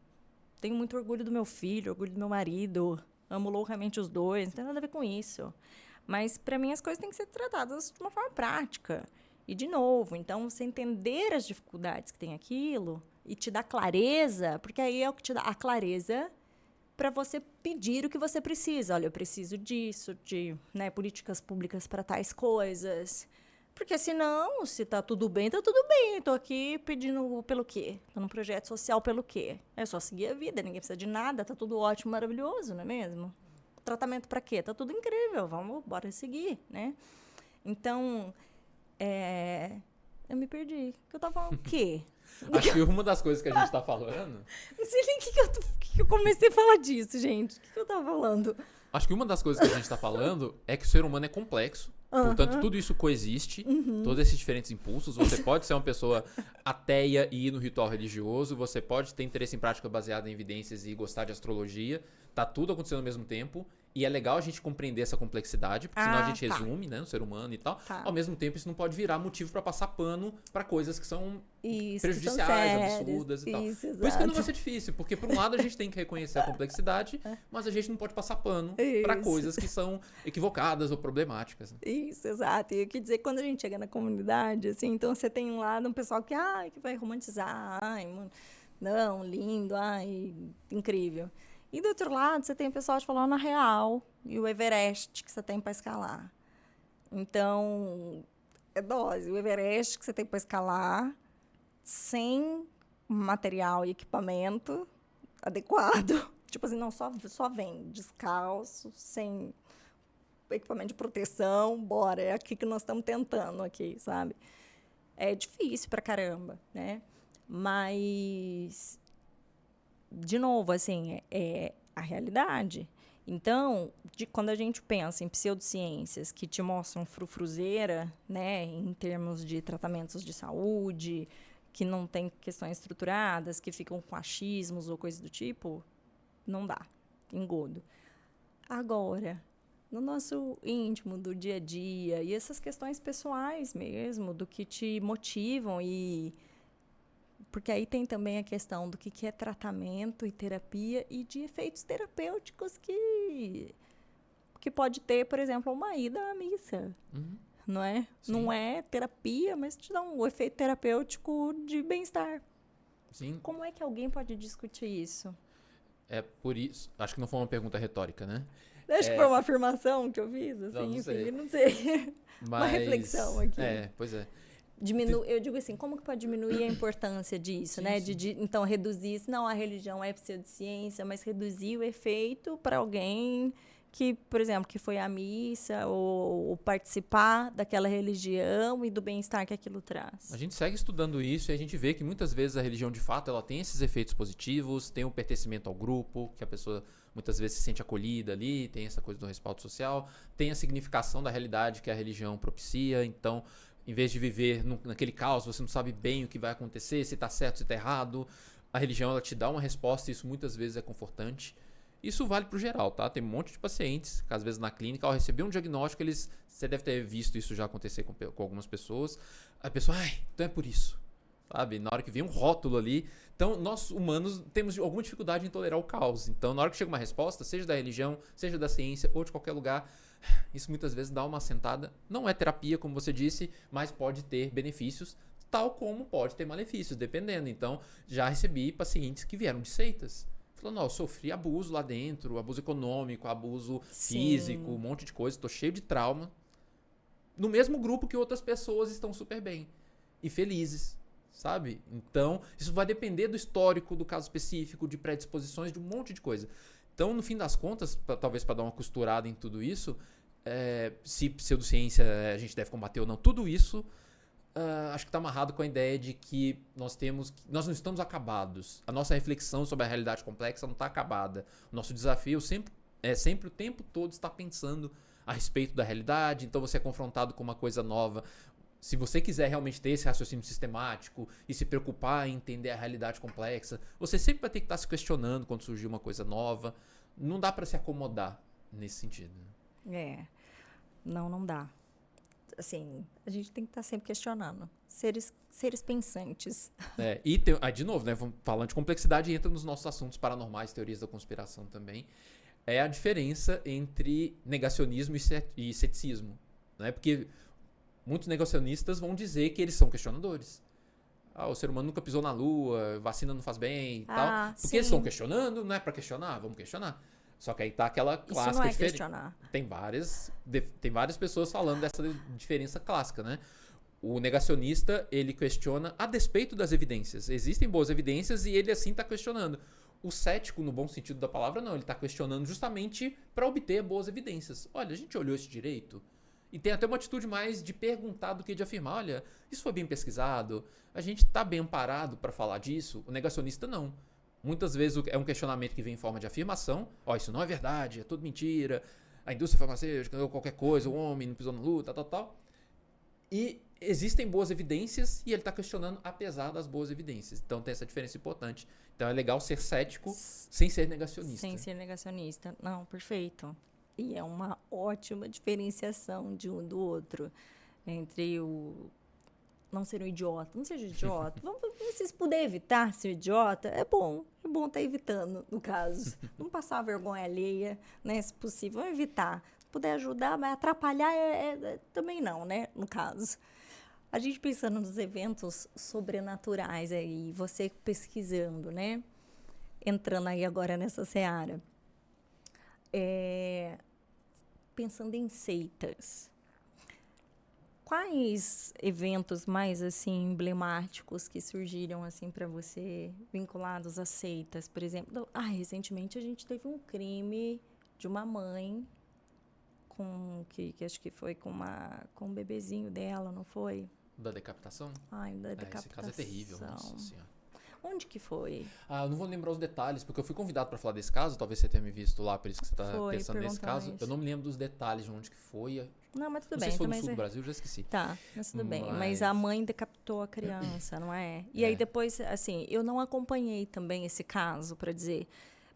Tenho muito orgulho do meu filho, orgulho do meu marido, amo loucamente os dois, não tem nada a ver com isso. Mas, pra mim, as coisas têm que ser tratadas de uma forma prática. E, de novo, então, você entender as dificuldades que tem aquilo... E te dá clareza, porque aí é o que te dá a clareza para você pedir o que você precisa. Olha, eu preciso disso, de políticas públicas para tais coisas. Porque senão, se tá tudo bem, tá tudo bem. Estou aqui pedindo pelo quê? Estou num projeto social pelo quê? É só seguir a vida, ninguém precisa de nada, tá tudo ótimo, maravilhoso, não é mesmo? Tratamento para quê? Tá tudo incrível, bora seguir, né? Então, Eu me perdi. Que eu tava falando o quê? Acho que uma das coisas que a gente tá falando... Não sei nem que eu comecei a falar disso, gente. O que eu tava falando? Acho que uma das coisas que a gente tá falando é que o ser humano é complexo. Portanto, tudo isso coexiste. Todos esses diferentes impulsos. Você pode ser uma pessoa ateia e ir no ritual religioso. Você pode ter interesse em prática baseada em evidências e gostar de astrologia. Tá tudo acontecendo ao mesmo tempo. E é legal a gente compreender essa complexidade, porque senão a gente resume, né, no ser humano e tal. Tá. Ao mesmo tempo, isso não pode virar motivo pra passar pano pra coisas que são Isso, prejudiciais, absurdas e tal. Isso, Por isso que não vai ser difícil, porque por um lado a gente tem que reconhecer a complexidade, mas a gente não pode passar pano pra Isso. coisas que são equivocadas ou problemáticas. Né? Isso, exato. E eu queria dizer, quando a gente chega na comunidade, assim, então você tem um lado um pessoal que vai romantizar, não, lindo, incrível. E do outro lado, você tem o pessoal te falando a real e o Everest que você tem para escalar. Então, é dose. O Everest que você tem para escalar sem material e equipamento adequado. Tipo assim, não, só vem descalço, sem equipamento de proteção, bora, é aqui que nós estamos tentando aqui, sabe? É difícil pra caramba, né? Mas, de novo, assim, é a realidade. Então, quando a gente pensa em pseudociências que te mostram frufruzeira, né, em termos de tratamentos de saúde, que não tem questões estruturadas, que ficam com achismos ou coisa do tipo, não dá, engodo. Agora, no nosso íntimo, do dia a dia, e essas questões pessoais mesmo, do que te motivam e... Porque aí tem também a questão do que é tratamento e terapia e de efeitos terapêuticos que pode ter, por exemplo, uma ida à missa, não é? Sim. Não é terapia, mas te dá um efeito terapêutico de bem-estar. Sim. Como é que alguém pode discutir isso? É por isso... Acho que não foi uma pergunta retórica, né? Acho que foi uma afirmação que eu fiz, assim, não sei. não sei. Mas... Uma reflexão aqui. Pois é. Eu digo assim, como que pode diminuir a importância disso, Sim, né? sim. Então, reduzir isso. Não, a religião é pseudociência, mas reduzir o efeito para alguém que, por exemplo, que foi à missa ou participar daquela religião e do bem-estar que aquilo traz. A gente segue estudando isso e a gente vê que muitas vezes a religião, de fato, ela tem esses efeitos positivos, tem um pertencimento ao grupo, que a pessoa muitas vezes se sente acolhida ali, tem essa coisa do respaldo social, tem a significação da realidade que a religião propicia. Então, em vez de viver naquele caos, você não sabe bem o que vai acontecer, se está certo, se está errado, a religião ela te dá uma resposta e isso muitas vezes é confortante. Isso vale pro geral, tá? Tem um monte de pacientes que às vezes na clínica, ao receber um diagnóstico, você deve ter visto isso já acontecer com algumas pessoas. A pessoa, então é por isso, sabe? Na hora que vem um rótulo ali. Então, nós humanos temos alguma dificuldade em tolerar o caos. Então, na hora que chega uma resposta, seja da religião, seja da ciência ou de qualquer lugar, isso muitas vezes dá uma assentada. Não é terapia, como você disse, mas pode ter benefícios, tal como pode ter malefícios, dependendo. Então, já recebi pacientes que vieram de seitas. Falando, não, eu sofri abuso lá dentro, abuso econômico, abuso físico, um monte de coisa, estou cheio de trauma. No mesmo grupo que outras pessoas estão super bem e felizes, sabe? Então, isso vai depender do histórico, do caso específico, de predisposições, de um monte de coisa. Então, no fim das contas, talvez para dar uma costurada em tudo isso, se pseudociência a gente deve combater ou não, tudo isso acho que está amarrado com a ideia de que nós não estamos acabados. A nossa reflexão sobre a realidade complexa não está acabada. O nosso desafio sempre o tempo todo estar pensando a respeito da realidade. Então você é confrontado com uma coisa nova. Se você quiser realmente ter esse raciocínio sistemático e se preocupar em entender a realidade complexa, você sempre vai ter que estar se questionando quando surgir uma coisa nova. Não dá para se acomodar nesse sentido. Não dá. Assim, a gente tem que estar sempre questionando. Seres pensantes. E de novo, né, falando de complexidade, entra nos nossos assuntos paranormais, teorias da conspiração também. É a diferença entre negacionismo e ceticismo. Né? Porque muitos negacionistas vão dizer que eles são questionadores. O ser humano nunca pisou na lua, vacina não faz bem e tal. Porque eles estão questionando, não é para questionar? Vamos questionar. Só que aí tá aquela clássica Isso não é diferença. questionar. Tem várias pessoas falando dessa diferença clássica, né? O negacionista, ele questiona a despeito das evidências. Existem boas evidências e ele assim tá questionando. O cético, no bom sentido da palavra, não. Ele tá questionando justamente para obter boas evidências. Olha, a gente olhou isso direito E tem até uma atitude mais de perguntar do que de afirmar. Olha, isso foi bem pesquisado, a gente tá bem amparado para falar disso. O negacionista não. Muitas vezes é um questionamento que vem em forma de afirmação. Ó, isso não é verdade, é tudo mentira. A indústria farmacêutica, ou qualquer coisa, o homem não pisou na luta, tal. E existem boas evidências e ele está questionando apesar das boas evidências. Então tem essa diferença importante. Então é legal ser cético sem ser negacionista. Sem ser negacionista. Não, perfeito. E é uma ótima diferenciação de um do outro. Entre o não ser um idiota. Não seja idiota. Se vocês puderem evitar ser idiota, é bom. É bom estar evitando, no caso. Não passar vergonha alheia, né? Se possível, evitar. Se puder ajudar, mas atrapalhar também não, né? No caso. A gente pensando nos eventos sobrenaturais aí, você pesquisando, né? Entrando aí agora nessa seara. Pensando em seitas. Quais eventos mais assim emblemáticos que surgiram assim para você vinculados a seitas, por exemplo? Recentemente a gente teve um crime de uma mãe que acho que foi com um bebezinho dela, não foi? Da decapitação? Da decapitação. Esse caso é terrível, nossa senhora. Onde que foi? Eu não vou lembrar os detalhes, porque eu fui convidado para falar desse caso, talvez você tenha me visto lá, por isso que você está pensando nesse caso. Eu não me lembro dos detalhes de onde que foi. Não, mas tudo não bem. Não sei se foi no sul do Brasil, já esqueci. Tá, mas tudo bem. Mas a mãe decapitou a criança, não é? E aí depois, assim, eu não acompanhei também esse caso, para dizer...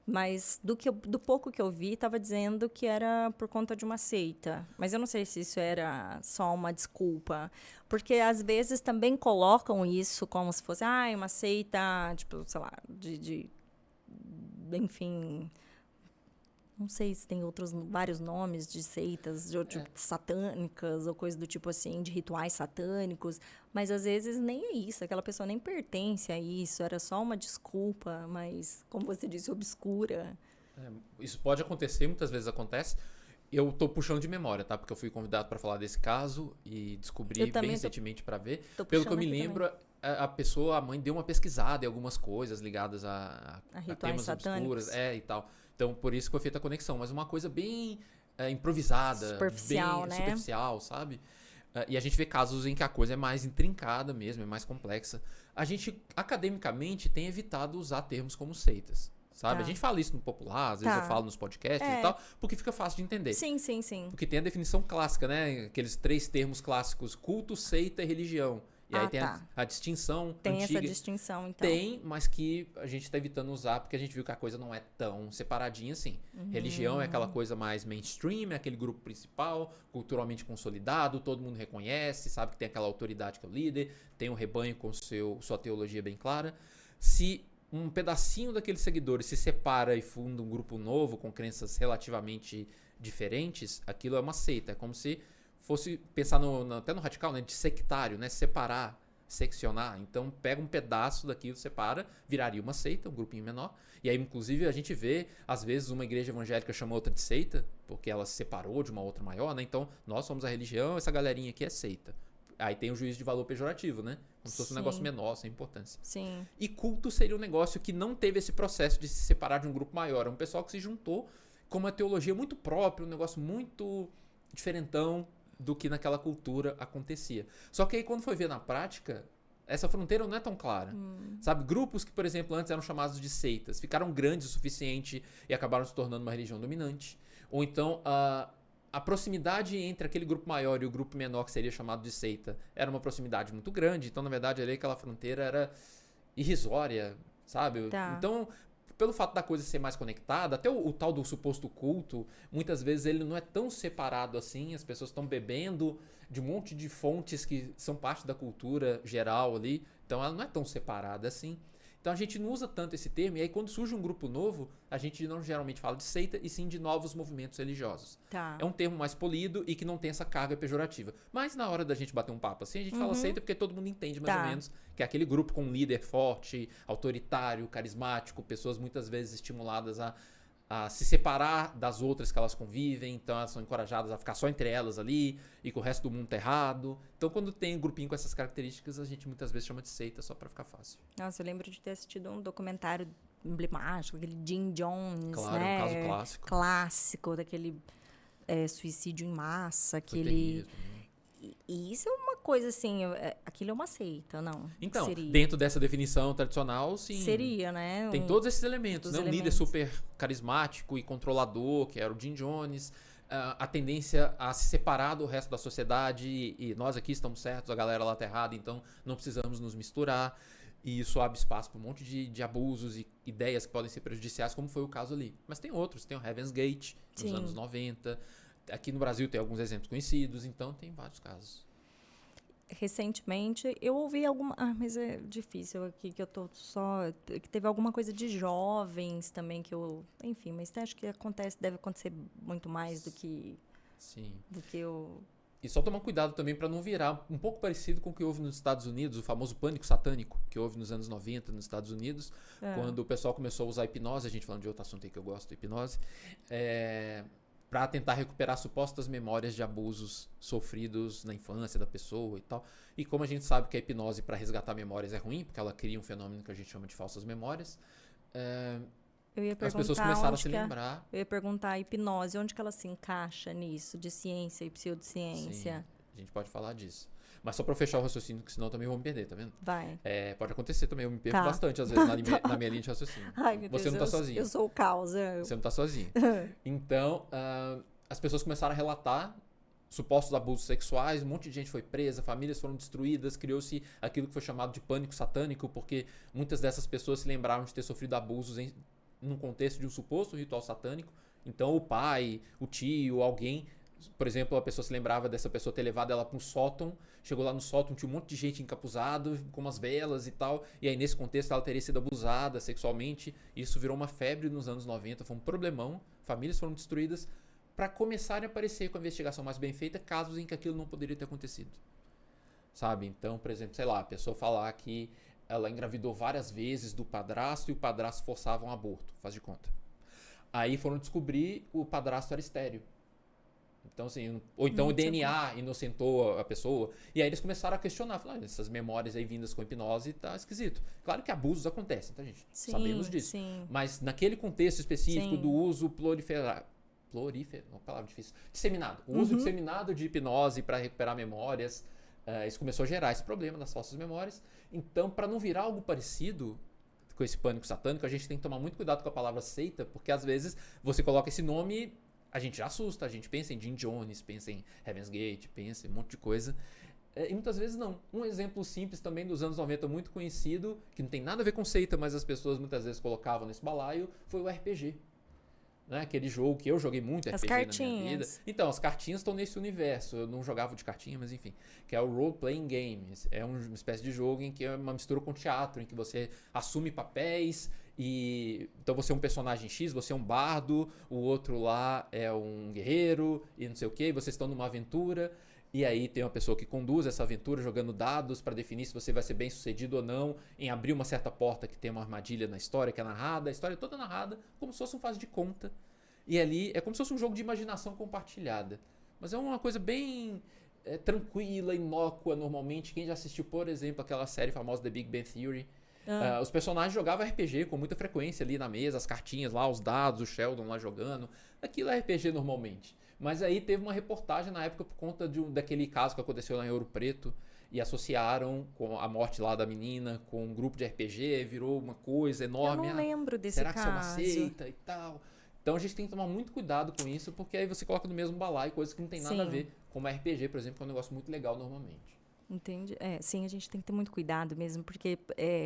Mas do pouco que eu vi, estava dizendo que era por conta de uma seita. Mas eu não sei se isso era só uma desculpa. Porque, às vezes, também colocam isso como se fosse uma seita, tipo, sei lá, enfim... Não sei se tem vários nomes de seitas satânicas ou coisa do tipo assim, de rituais satânicos. Mas, às vezes, nem é isso. Aquela pessoa nem pertence a isso. Era só uma desculpa, mas, como você disse, obscura. Isso pode acontecer, muitas vezes acontece. Eu tô puxando de memória, tá? Porque eu fui convidado para falar desse caso e descobri bem recentemente para ver. Pelo que eu me lembro, a mãe deu uma pesquisada em algumas coisas ligadas a temas obscuros e tal. Então, por isso que foi feita a conexão. Mas uma coisa bem improvisada. Superficial, bem né? superficial, sabe? E a gente vê casos em que a coisa é mais intrincada mesmo, é mais complexa. A gente, academicamente, tem evitado usar termos como seitas. Sabe? A gente fala isso no popular, às vezes eu falo nos podcasts e tal, porque fica fácil de entender. Sim. Porque tem a definição clássica, né? Aqueles 3 termos clássicos, culto, seita e religião. E aí tem a distinção tem antiga. Essa distinção, então. Tem, mas que a gente está evitando usar porque a gente viu que a coisa não é tão separadinha assim. Religião é aquela coisa mais mainstream, é aquele grupo principal, culturalmente consolidado, todo mundo reconhece, sabe que tem aquela autoridade que é o líder, tem um rebanho com sua teologia bem clara. Se um pedacinho daqueles seguidores se separa e funda um grupo novo com crenças relativamente diferentes, aquilo é uma seita. É como se fosse pensar até no radical, né, de sectário, né, separar, seccionar. Então pega um pedaço daquilo, separa, viraria uma seita, um grupinho menor. E aí, inclusive, a gente vê, às vezes, uma igreja evangélica chama outra de seita, porque ela se separou de uma outra maior, né? Então, nós somos a religião, essa galerinha aqui é seita. Aí tem o juízo de valor pejorativo, né? Como se fosse um negócio menor, sem importância. Sim. E culto seria um negócio que não teve esse processo de se separar de um grupo maior. É um pessoal que se juntou com uma teologia muito própria, um negócio muito diferentão do que naquela cultura acontecia. Só que aí, quando foi ver na prática, essa fronteira não é tão clara. Sabe? Grupos que, por exemplo, antes eram chamados de seitas, ficaram grandes o suficiente e acabaram se tornando uma religião dominante. Ou então, a proximidade entre aquele grupo maior e o grupo menor, que seria chamado de seita, era uma proximidade muito grande. Então, na verdade, ali aquela fronteira era irrisória, sabe? Tá. Então, pelo fato da coisa ser mais conectada, até o tal do suposto culto, muitas vezes ele não é tão separado assim, as pessoas estão bebendo de um monte de fontes que são parte da cultura geral ali, então ela não é tão separada assim. Então a gente não usa tanto esse termo, e aí quando surge um grupo novo, a gente não geralmente fala de seita, e sim de novos movimentos religiosos. Tá. É um termo mais polido e que não tem essa carga pejorativa. Mas na hora da gente bater um papo assim, a gente fala seita porque todo mundo entende mais ou menos que é aquele grupo com um líder forte, autoritário, carismático, pessoas muitas vezes estimuladas a se separar das outras que elas convivem, então elas são encorajadas a ficar só entre elas ali e que o resto do mundo tá errado. Então quando tem um grupinho com essas características, a gente muitas vezes chama de seita só pra ficar fácil. Nossa, eu lembro de ter assistido um documentário emblemático, aquele Jim Jones, claro, né? É um caso clássico. Clássico, daquele suicídio em massa, que Foi ele... terrível, né? E isso é uma coisa assim, aquilo é uma seita, não? Então, Seria. dentro dessa definição tradicional, sim. Seria, né? Tem todos esses elementos, dos né? Um líder elementos. super carismático e controlador, que era o Jim Jones, a tendência a se separar do resto da sociedade, e nós aqui estamos certos, a galera lá tá errada, então não precisamos nos misturar. E isso abre espaço para um monte de abusos e ideias que podem ser prejudiciais, como foi o caso ali. Mas tem outros, tem o Heaven's Gate, nos Sim. anos 90. Aqui no Brasil tem alguns exemplos conhecidos, então tem vários casos. Recentemente, eu ouvi alguma... mas é difícil aqui, que eu tô só... Que teve alguma coisa de jovens também, que eu... Enfim, mas acho que deve acontecer muito mais do que Sim. o... E só tomar cuidado também para não virar um pouco parecido com o que houve nos Estados Unidos, o famoso pânico satânico, que houve nos anos 90 nos Estados Unidos, quando o pessoal começou a usar hipnose, a gente falando de outro assunto aí que eu gosto, hipnose, para tentar recuperar supostas memórias de abusos sofridos na infância da pessoa e tal. E como a gente sabe que a hipnose para resgatar memórias é ruim, porque ela cria um fenômeno que a gente chama de falsas memórias, Eu ia as pessoas perguntar começaram a se lembrar. Eu ia perguntar a hipnose, onde que ela se encaixa nisso, de ciência e pseudociência? Sim, a gente pode falar disso. Mas só para fechar o raciocínio, que senão eu também vou me perder, tá vendo? Vai. Pode acontecer também, eu me perco Tá. bastante às vezes na minha linha de raciocínio. Ai, meu Você Deus, não tá sozinho. eu sou o caos. Você não tá sozinho. Então, as pessoas começaram a relatar supostos abusos sexuais, um monte de gente foi presa, famílias foram destruídas, criou-se aquilo que foi chamado de pânico satânico, porque muitas dessas pessoas se lembraram de ter sofrido abusos num contexto de um suposto ritual satânico. Então, o pai, o tio, alguém... Por exemplo, a pessoa se lembrava dessa pessoa ter levado ela para um sótão. Chegou lá no sótão, tinha um monte de gente encapuzado, com umas velas e tal. E aí, nesse contexto, ela teria sido abusada sexualmente. Isso virou uma febre nos anos 90, foi um problemão. Famílias foram destruídas para começarem a aparecer com a investigação mais bem feita casos em que aquilo não poderia ter acontecido. Sabe? Então, por exemplo, sei lá, a pessoa falar que ela engravidou várias vezes do padrasto e o padrasto forçava um aborto. Faz de conta. Aí foram descobrir o padrasto era estéril. Então, assim, ou então o DNA inocentou a pessoa. E aí eles começaram a questionar. Falaram, essas memórias aí vindas com hipnose tá esquisito. Claro que abusos acontecem, tá, gente? Sim, sabemos disso. Sim. Mas naquele contexto específico Sim. do uso uma palavra difícil. Disseminado. O uso disseminado de hipnose para recuperar memórias. Isso começou a gerar esse problema das falsas memórias. Então, para não virar algo parecido com esse pânico satânico, a gente tem que tomar muito cuidado com a palavra seita, porque às vezes você coloca esse nome... A gente já assusta, a gente pensa em Jim Jones, pensa em Heaven's Gate, pensa em um monte de coisa. E muitas vezes não. Um exemplo simples também dos anos 90 muito conhecido, que não tem nada a ver com seita, mas as pessoas muitas vezes colocavam nesse balaio, foi o RPG. Né? Aquele jogo que eu joguei muito RPG na minha vida. Então, as cartinhas estão nesse universo. Eu não jogava de cartinha, mas enfim. Que é o Role Playing Game. É uma espécie de jogo em que é uma mistura com teatro, em que você assume papéis... Então você é um personagem X, você é um bardo, o outro lá é um guerreiro e não sei o que, vocês estão numa aventura e aí tem uma pessoa que conduz essa aventura jogando dados para definir se você vai ser bem sucedido ou não em abrir uma certa porta que tem uma armadilha na história que é narrada, a história é toda narrada como se fosse um faz de conta e ali é como se fosse um jogo de imaginação compartilhada, mas é uma coisa bem tranquila, inócua normalmente. Quem já assistiu, por exemplo, aquela série famosa The Big Bang Theory, os personagens jogavam RPG com muita frequência ali na mesa, as cartinhas lá, os dados, o Sheldon lá jogando. Aquilo é RPG normalmente. Mas aí teve uma reportagem na época por conta daquele caso que aconteceu lá em Ouro Preto e associaram com a morte lá da menina com um grupo de RPG, virou uma coisa enorme. Eu não lembro desse será caso. Será que isso é uma seita e tal? Então a gente tem que tomar muito cuidado com isso, porque aí você coloca no mesmo balaio coisas que não tem nada a ver, como RPG, por exemplo, que é um negócio muito legal normalmente. Entendi. Sim, a gente tem que ter muito cuidado mesmo, porque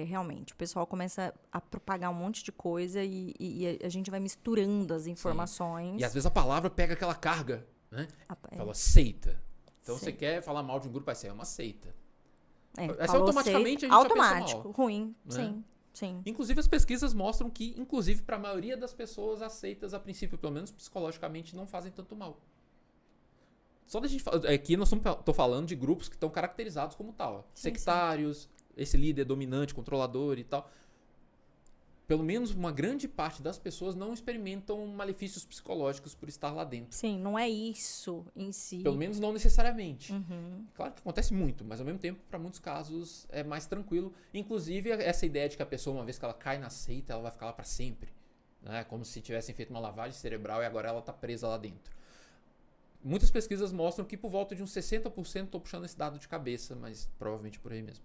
realmente o pessoal começa a propagar um monte de coisa e a gente vai misturando as informações. Sim. E às vezes a palavra pega aquela carga, né? Fala seita. Então você quer falar mal de um grupo, vai ser uma seita. Automaticamente a gente automático, já pensa mal, ruim, né? Sim. Inclusive as pesquisas mostram que, inclusive para a maioria das pessoas, as seitas, a princípio, pelo menos psicologicamente, não fazem tanto mal. Só da gente aqui nós estou falando de grupos que estão caracterizados como tal. Sectários, esse líder dominante, controlador e tal. Pelo menos uma grande parte das pessoas não experimentam malefícios psicológicos por estar lá dentro. Sim, não é isso em si. Pelo menos não necessariamente. Claro que acontece muito, mas ao mesmo tempo, para muitos casos, é mais tranquilo. Inclusive, essa ideia de que a pessoa, uma vez que ela cai na seita, ela vai ficar lá para sempre. Né? Como se tivessem feito uma lavagem cerebral e agora ela está presa lá dentro. muitas pesquisas mostram que por volta de uns 60%, estou puxando esse dado de cabeça, mas provavelmente por aí mesmo.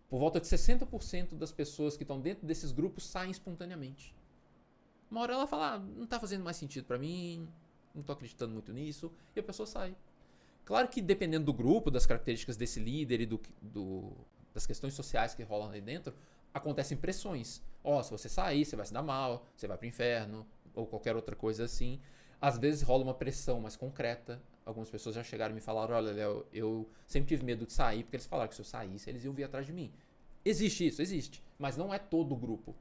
Por volta de 60% das pessoas que estão dentro desses grupos saem espontaneamente. Uma hora ela fala, não está fazendo mais sentido para mim, não estou acreditando muito nisso, e a pessoa sai. Claro que dependendo do grupo, das características desse líder e das questões sociais que rolam ali dentro, acontecem pressões. Se você sair, você vai se dar mal, você vai pro inferno, ou qualquer outra coisa assim. Às vezes rola uma pressão mais concreta. Algumas pessoas já chegaram e me falaram, olha, Léo, eu sempre tive medo de sair, porque eles falaram que se eu saísse, eles iam vir atrás de mim. Existe isso, existe. Mas não é todo o grupo.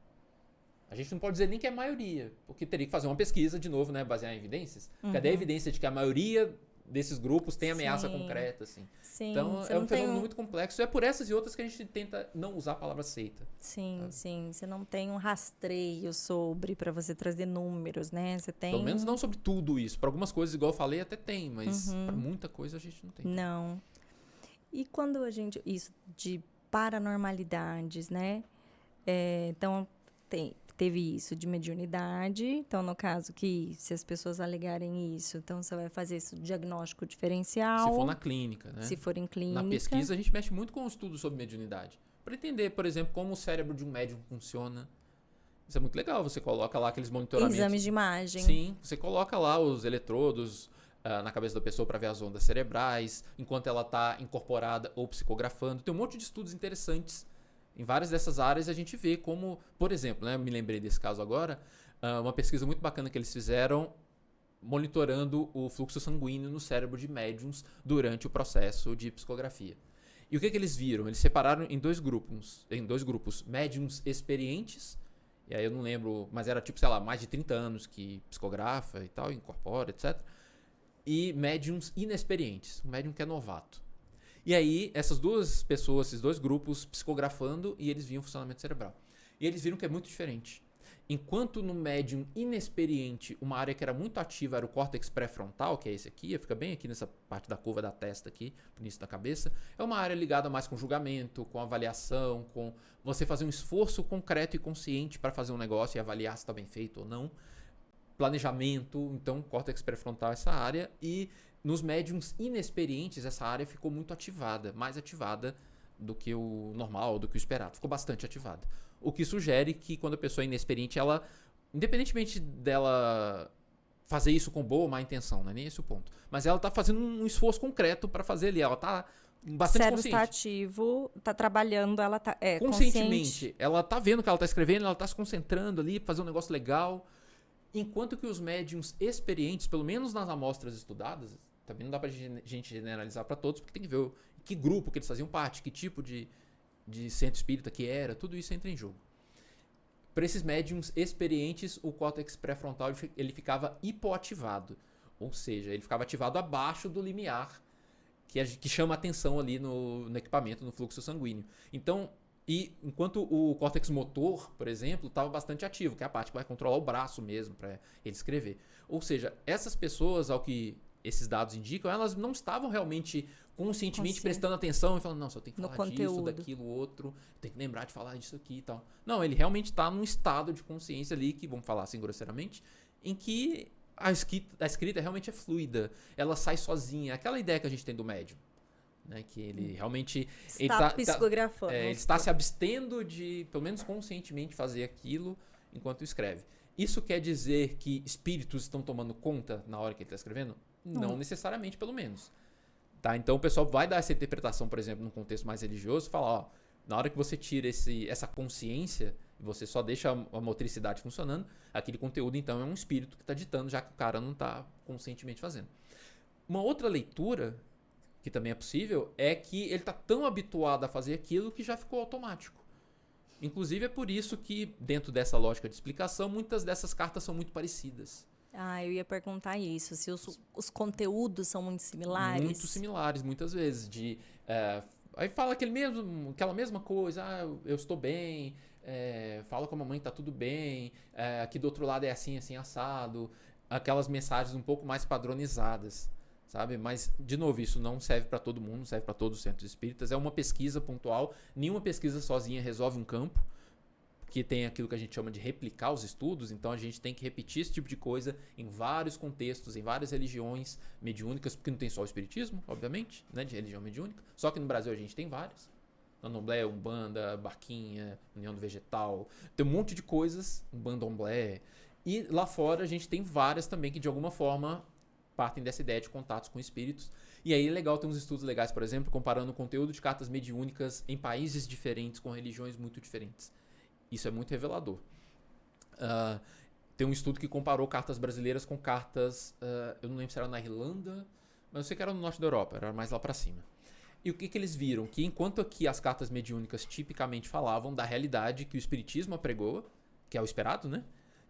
A gente não pode dizer nem que é a maioria, porque teria que fazer uma pesquisa, de novo, né, basear em evidências. Cadê a evidência de que a maioria desses grupos tem ameaça concreta, assim? Sim, então, é um fenômeno muito complexo. É por essas e outras que a gente tenta não usar a palavra seita. Sim, sim. Você não tem um rastreio sobre para você trazer números, né? Você tem... Pelo menos não sobre tudo isso. Para algumas coisas, igual eu falei, até tem, mas para muita coisa a gente não tem. Não. E quando a gente... Isso de paranormalidades, né? Então, teve isso de mediunidade. Então, no caso que se as pessoas alegarem isso, então você vai fazer esse diagnóstico diferencial. Se for na clínica, né? Se for em clínica. Na pesquisa, a gente mexe muito com o estudo sobre mediunidade. Para entender, por exemplo, como o cérebro de um médium funciona. Isso é muito legal. Você coloca lá aqueles monitoramentos. Exames de imagem. Sim, você coloca lá os eletrodos na cabeça da pessoa para ver as ondas cerebrais, enquanto ela está incorporada ou psicografando. Tem um monte de estudos interessantes. Em várias dessas áreas a gente vê como, por exemplo, né, me lembrei desse caso agora, uma pesquisa muito bacana que eles fizeram monitorando o fluxo sanguíneo no cérebro de médiums durante o processo de psicografia. E o que eles viram? Eles separaram em dois grupos, médiums experientes, e aí eu não lembro, mas era tipo, sei lá, mais de 30 anos que psicografa e tal, incorpora, etc. E médiums inexperientes, um médium que é novato. E aí, essas duas pessoas, esses dois grupos, psicografando, e eles viam o funcionamento cerebral. E eles viram que é muito diferente. Enquanto no médium inexperiente, uma área que era muito ativa era o córtex pré-frontal, que é esse aqui, fica bem aqui nessa parte da curva da testa aqui, no início da cabeça, é uma área ligada mais com julgamento, com avaliação, com você fazer um esforço concreto e consciente para fazer um negócio e avaliar se está bem feito ou não. Planejamento, então, córtex pré-frontal é essa área, e nos médiums inexperientes, essa área ficou muito ativada, mais ativada do que o normal, do que o esperado. Ficou bastante ativada. O que sugere que quando a pessoa é inexperiente, ela, independentemente dela fazer isso com boa ou má intenção, não é nem esse o ponto, mas ela está fazendo um esforço concreto para fazer ali, ela está bastante cérebro consciente. Está ativo, está trabalhando, ela está conscientemente. Consciente. Ela está vendo o que ela está escrevendo, ela está se concentrando ali para fazer um negócio legal. Enquanto que os médiums experientes, pelo menos nas amostras estudadas, também não dá pra gente generalizar para todos, porque tem que ver que grupo que eles faziam parte, que tipo de centro espírita que era, tudo isso entra em jogo. Para esses médiums experientes, o córtex pré-frontal ele ficava hipoativado, ou seja, ele ficava ativado abaixo do limiar que chama atenção ali no equipamento, no fluxo sanguíneo. Então, enquanto o córtex motor, por exemplo, estava bastante ativo, que é a parte que vai controlar o braço mesmo para ele escrever. Ou seja, essas pessoas, ao que esses dados indicam, elas não estavam realmente conscientemente prestando atenção e falando, não, só tem que falar disso, daquilo, outro, tem que lembrar de falar disso aqui e tal. Não, ele realmente está num estado de consciência ali, que vamos falar assim grosseiramente, em que a escrita realmente é fluida, ela sai sozinha, aquela ideia que a gente tem do médium. Né, que ele realmente está psicografando. Ele está se abstendo de, pelo menos conscientemente, fazer aquilo enquanto escreve. Isso quer dizer que espíritos estão tomando conta na hora que ele está escrevendo? Não necessariamente, pelo menos. Tá? Então o pessoal vai dar essa interpretação, por exemplo, num contexto mais religioso, falar, na hora que você tira essa consciência, você só deixa a motricidade funcionando, aquele conteúdo então é um espírito que está ditando, já que o cara não está conscientemente fazendo. Uma outra leitura que também é possível, é que ele está tão habituado a fazer aquilo que já ficou automático. Inclusive, é por isso que, dentro dessa lógica de explicação, muitas dessas cartas são muito parecidas. Eu ia perguntar isso, se os conteúdos são muito similares. Muito similares, muitas vezes. Aí fala aquela mesma coisa, eu estou bem, fala com a mamãe que está tudo bem, aqui do outro lado é assim, assim, assado. Aquelas mensagens um pouco mais padronizadas. Sabe? Mas, de novo, isso não serve para todo mundo, não serve para todos os centros espíritas. É uma pesquisa pontual. Nenhuma pesquisa sozinha resolve um campo. que tem aquilo que a gente chama de replicar os estudos, então a gente tem que repetir esse tipo de coisa em vários contextos, em várias religiões mediúnicas, porque não tem só o espiritismo, obviamente, né, de religião mediúnica, só que no Brasil a gente tem várias. Candomblé, Umbanda, Barquinha, União do Vegetal, tem um monte de coisas, Bandomblé, e lá fora a gente tem várias também que de alguma forma partem dessa ideia de contatos com espíritos. E aí é legal ter uns estudos legais, por exemplo, comparando o conteúdo de cartas mediúnicas em países diferentes, com religiões muito diferentes. Isso é muito revelador. Tem um estudo que comparou cartas brasileiras com cartas, eu não lembro se era na Irlanda, mas eu sei que era no norte da Europa, era mais lá pra cima. E o que eles viram? Que enquanto aqui as cartas mediúnicas tipicamente falavam da realidade que o espiritismo apregou, que é o esperado, né?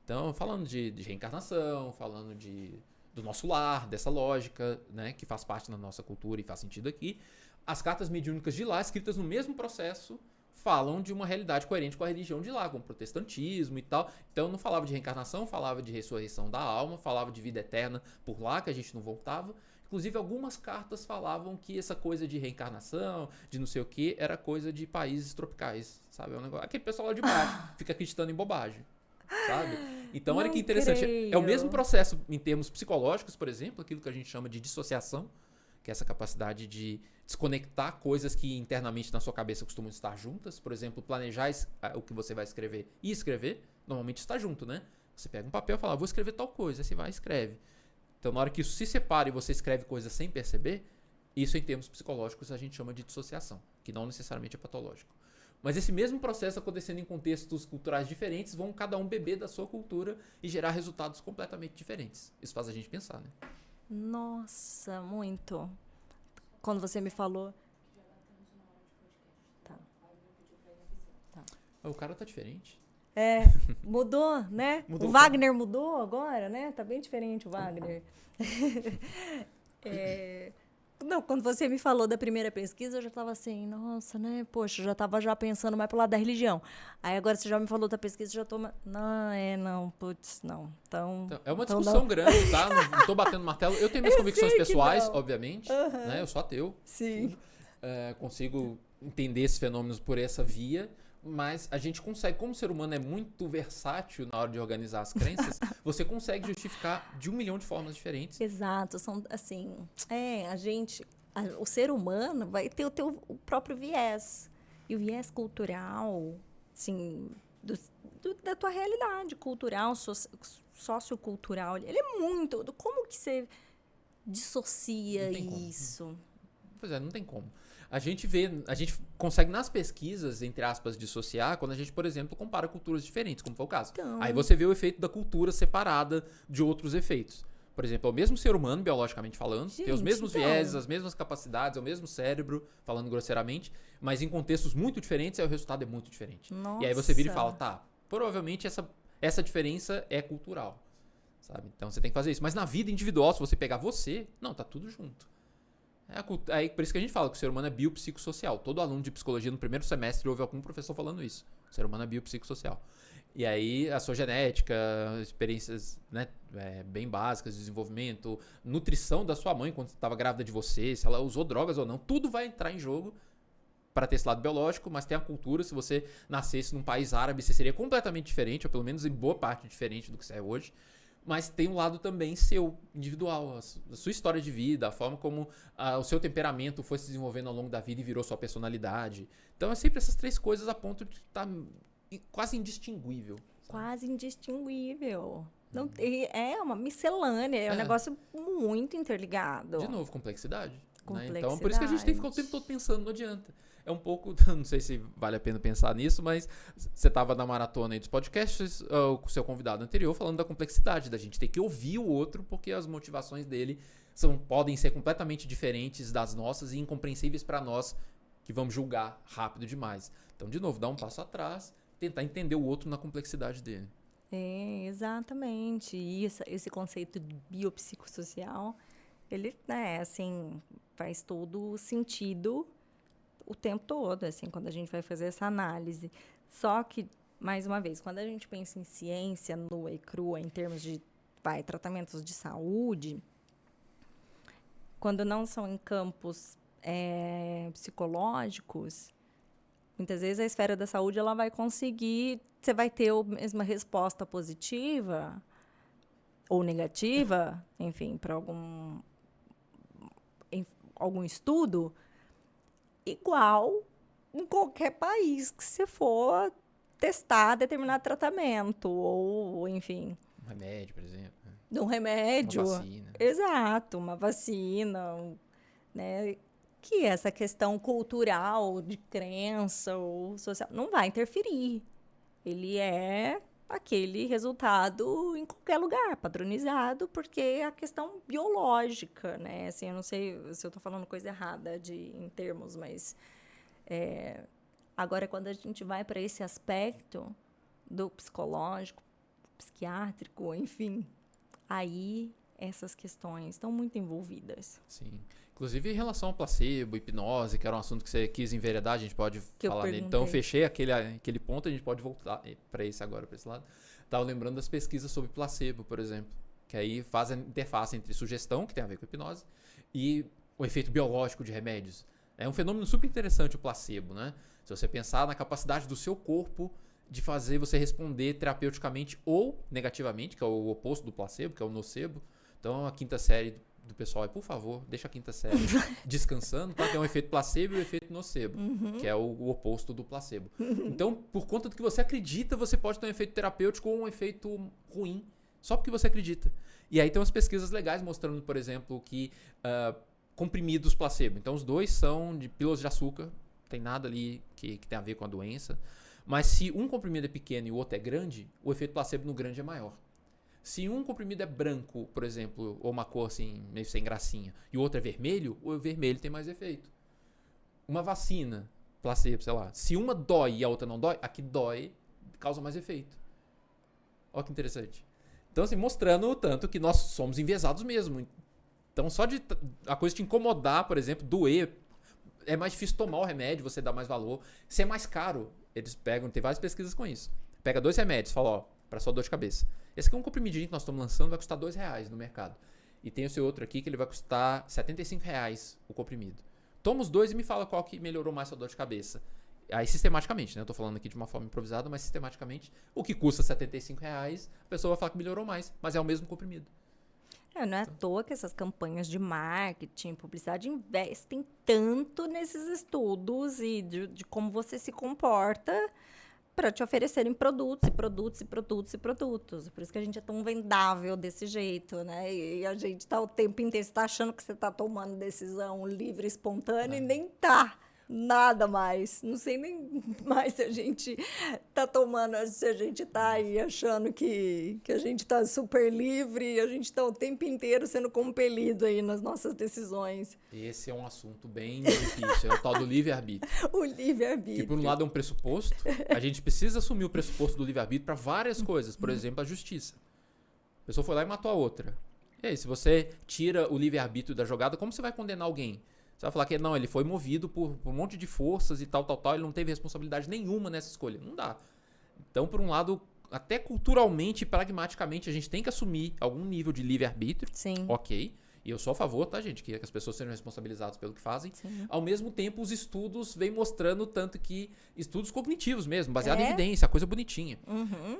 Então, falando de reencarnação, falando do nosso lar, dessa lógica, né, que faz parte da nossa cultura e faz sentido aqui. As cartas mediúnicas de lá, escritas no mesmo processo, falam de uma realidade coerente com a religião de lá, com o protestantismo e tal. Então não falava de reencarnação, falava de ressurreição da alma, falava de vida eterna por lá, que a gente não voltava. Inclusive, algumas cartas falavam que essa coisa de reencarnação, de não sei o que, era coisa de países tropicais, sabe? É um negócio... Aquele pessoal lá de baixo fica acreditando em bobagem, sabe? Então, olha que interessante. Creio. É o mesmo processo em termos psicológicos, por exemplo, aquilo que a gente chama de dissociação, que é essa capacidade de desconectar coisas que internamente na sua cabeça costumam estar juntas. Por exemplo, planejar o que você vai escrever e escrever, normalmente está junto, né? Você pega um papel e fala, vou escrever tal coisa, aí você vai e escreve. Então, na hora que isso se separa e você escreve coisas sem perceber, isso em termos psicológicos a gente chama de dissociação, que não necessariamente é patológico. Mas esse mesmo processo acontecendo em contextos culturais diferentes, vão cada um beber da sua cultura e gerar resultados completamente diferentes. Isso faz a gente pensar, né? Nossa, muito. Quando você me falou... Tá. O cara tá diferente. Mudou, né? Mudou O Wagner mudou agora, né? Tá bem diferente o Wagner. Não, quando você me falou da primeira pesquisa, eu já estava assim, nossa, né? Poxa, eu já estava já pensando mais pro lado da religião. Aí agora você já me falou da pesquisa, eu já tô... Não, putz, não. Então é uma discussão grande, tá? Não tô batendo martelo. Eu tenho minhas convicções pessoais, obviamente, né? Eu sou ateu. Sim. Consigo entender esses fenômenos por essa via. Mas a gente consegue, como o ser humano é muito versátil na hora de organizar as crenças, você consegue justificar de 1 milhão de formas diferentes. Exato, são assim, o ser humano vai ter o próprio viés. E o viés cultural, assim, da tua realidade cultural, sociocultural, ele é muito... Como que você dissocia isso? Pois é, não tem como. A gente consegue nas pesquisas, entre aspas, dissociar quando a gente, por exemplo, compara culturas diferentes, como foi o caso. Então... Aí você vê o efeito da cultura separada de outros efeitos. Por exemplo, é o mesmo ser humano, biologicamente falando, tem os mesmos vieses, as mesmas capacidades, é o mesmo cérebro, falando grosseiramente, mas em contextos muito diferentes, aí o resultado é muito diferente. Nossa. E aí você vira e fala, tá, provavelmente essa diferença é cultural, sabe? Então você tem que fazer isso. Mas na vida individual, se você pegar você, não, tá tudo junto. Aí, por isso que a gente fala que o ser humano é biopsicossocial. Todo aluno de psicologia no primeiro semestre ouve algum professor falando isso. O ser humano é biopsicossocial. E aí a sua genética, experiências, né, bem básicas de desenvolvimento, nutrição da sua mãe quando estava grávida de você, se ela usou drogas ou não, tudo vai entrar em jogo para ter esse lado biológico, mas tem a cultura. Se você nascesse num país árabe, você seria completamente diferente, ou pelo menos em boa parte diferente do que você é hoje. Mas tem um lado também seu, individual, a sua história de vida, a forma como o seu temperamento foi se desenvolvendo ao longo da vida e virou sua personalidade. Então é sempre essas 3 coisas a ponto de estar quase indistinguível. Sabe? Quase indistinguível. Não, é uma miscelânea, é um negócio muito interligado. De novo, complexidade. Complexidade. Né? Então, por isso que a gente tem que ficar o tempo todo pensando, não adianta. É um pouco, não sei se vale a pena pensar nisso, mas você estava na maratona aí dos podcasts, com o seu convidado anterior, falando da complexidade, da gente ter que ouvir o outro, porque as motivações dele podem ser completamente diferentes das nossas e incompreensíveis para nós, que vamos julgar rápido demais. Então, de novo, dar um passo atrás, tentar entender o outro na complexidade dele. Exatamente. E esse conceito de biopsicossocial, ele, assim, faz todo sentido o tempo todo, assim, quando a gente vai fazer essa análise. Só que, mais uma vez, quando a gente pensa em ciência nua e crua, em termos de tratamentos de saúde, quando não são em campos psicológicos, muitas vezes a esfera da saúde ela vai conseguir você vai ter a mesma resposta positiva ou negativa, enfim, para algum estudo, igual em qualquer país que você for testar determinado tratamento, ou, enfim, Um remédio, por exemplo. de um remédio. Uma vacina. Exato, uma vacina, né? Que essa questão cultural, de crença ou social, não vai interferir. Ele é aquele resultado em qualquer lugar, padronizado, porque é a questão biológica, né? Assim, eu não sei se eu estou falando coisa errada em termos, mas agora quando a gente vai para esse aspecto do psicológico, psiquiátrico, enfim, aí essas questões estão muito envolvidas. Sim. Inclusive em relação ao placebo, hipnose, que era um assunto que você quis enveredar, a gente pode falar nele. Então, fechei aquele ponto, a gente pode voltar para esse agora, para esse lado. Estava lembrando das pesquisas sobre placebo, por exemplo, que aí fazem interface entre sugestão, que tem a ver com hipnose, e o efeito biológico de remédios. É um fenômeno super interessante o placebo, né? Se você pensar na capacidade do seu corpo de fazer você responder terapeuticamente ou negativamente, que é o oposto do placebo, que é o nocebo. Então, a quinta série do pessoal por favor, deixa a quinta série descansando, tá? Tem um efeito placebo e o efeito nocebo, que é o oposto do placebo. Então, por conta do que você acredita, você pode ter um efeito terapêutico ou um efeito ruim, só porque você acredita. E aí tem umas pesquisas legais mostrando, por exemplo, que comprimidos placebo. Então, os dois são de pílulas de açúcar, tem nada ali que tem a ver com a doença. Mas se um comprimido é pequeno e o outro é grande, o efeito placebo no grande é maior. Se um comprimido é branco, por exemplo, ou uma cor assim, meio sem gracinha, e o outro é vermelho, o vermelho tem mais efeito. Uma vacina, placebo, sei lá, se uma dói e a outra não dói, a que dói causa mais efeito. Olha que interessante. Então, assim, mostrando o tanto que nós somos enviesados mesmo. Então, só de a coisa te incomodar, por exemplo, doer, é mais difícil tomar o remédio, você dá mais valor. Se é mais caro, eles pegam, tem várias pesquisas com isso. Pega 2 remédios, fala, ó, para sua dor de cabeça. Esse aqui é um comprimidinho que nós estamos lançando, vai custar R$2 no mercado. E tem esse outro aqui que ele vai custar R$75 o comprimido. Toma os dois e me fala qual que melhorou mais sua dor de cabeça. Aí sistematicamente, né? Eu tô falando aqui de uma forma improvisada, mas sistematicamente, o que custa R$75, a pessoa vai falar que melhorou mais, mas é o mesmo comprimido. Não é à toa que essas campanhas de marketing, publicidade, investem tanto nesses estudos e de como você se comporta para te oferecerem produtos, e produtos, e produtos, e produtos. Por isso que a gente é tão vendável desse jeito, né? E a gente tá o tempo inteiro, você tá achando que você tá tomando decisão livre, espontânea, e nem tá. Nada mais. Não sei nem mais se a gente tá tomando, se a gente tá aí achando que a gente tá super livre e a gente tá o tempo inteiro sendo compelido aí nas nossas decisões. Esse é um assunto bem difícil, é o tal do livre-arbítrio. O livre-arbítrio. Que por um lado é um pressuposto, a gente precisa assumir o pressuposto do livre-arbítrio para várias coisas, por exemplo, a justiça. A pessoa foi lá e matou a outra. E aí, se você tira o livre-arbítrio da jogada, como você vai condenar alguém? Você vai falar que não, ele foi movido por um monte de forças e tal, ele não teve responsabilidade nenhuma nessa escolha. Não dá. Então, por um lado, até culturalmente e pragmaticamente, a gente tem que assumir algum nível de livre-arbítrio. Sim. Ok. E eu sou a favor, tá, gente? Que as pessoas sejam responsabilizadas pelo que fazem. Sim. Ao mesmo tempo, os estudos vêm mostrando tanto que... Estudos cognitivos mesmo, baseado em evidência, coisa bonitinha.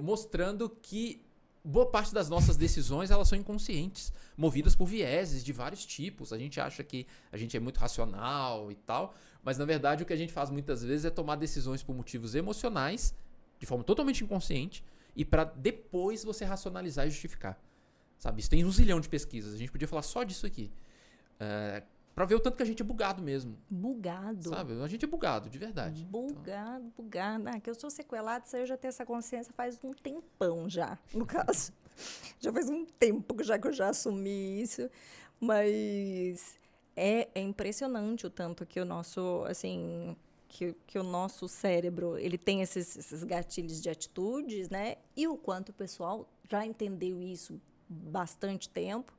Mostrando que boa parte das nossas decisões, elas são inconscientes, movidas por vieses de vários tipos. A gente acha que a gente é muito racional e tal, mas na verdade o que a gente faz muitas vezes é tomar decisões por motivos emocionais, de forma totalmente inconsciente, e para depois você racionalizar e justificar. Sabe? Isso tem 1 zilhão de pesquisas, a gente podia falar só disso aqui. Pra ver o tanto que a gente é bugado mesmo. Bugado. Sabe? A gente é bugado, de verdade. Bugado. Que eu sou sequelada, isso aí eu já tenho essa consciência faz um tempão já, no caso. Já faz um tempo já que eu já assumi isso. Mas é impressionante o tanto que o nosso, assim, que o nosso cérebro, ele tem esses gatilhos de atitudes, né? E o quanto o pessoal já entendeu isso bastante tempo.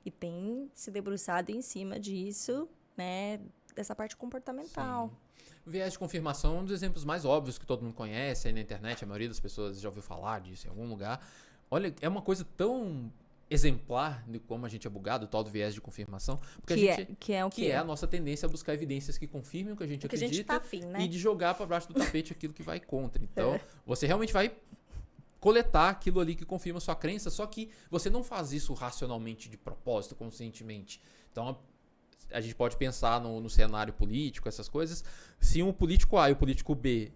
E tem se debruçado em cima disso, né? Dessa parte comportamental. Sim. O viés de confirmação é um dos exemplos mais óbvios que todo mundo conhece aí na internet. A maioria das pessoas já ouviu falar disso em algum lugar. Olha, é uma coisa tão exemplar de como a gente é bugado, o tal do viés de confirmação, porque que é o que é a nossa tendência a buscar evidências que confirmem o que a gente acredita, a gente tá afim, né? E de jogar para baixo do tapete aquilo que vai contra. Então, você realmente vai coletar aquilo ali que confirma a sua crença, só que você não faz isso racionalmente, de propósito, conscientemente. Então, a gente pode pensar no cenário político, essas coisas. Se um político A e o político B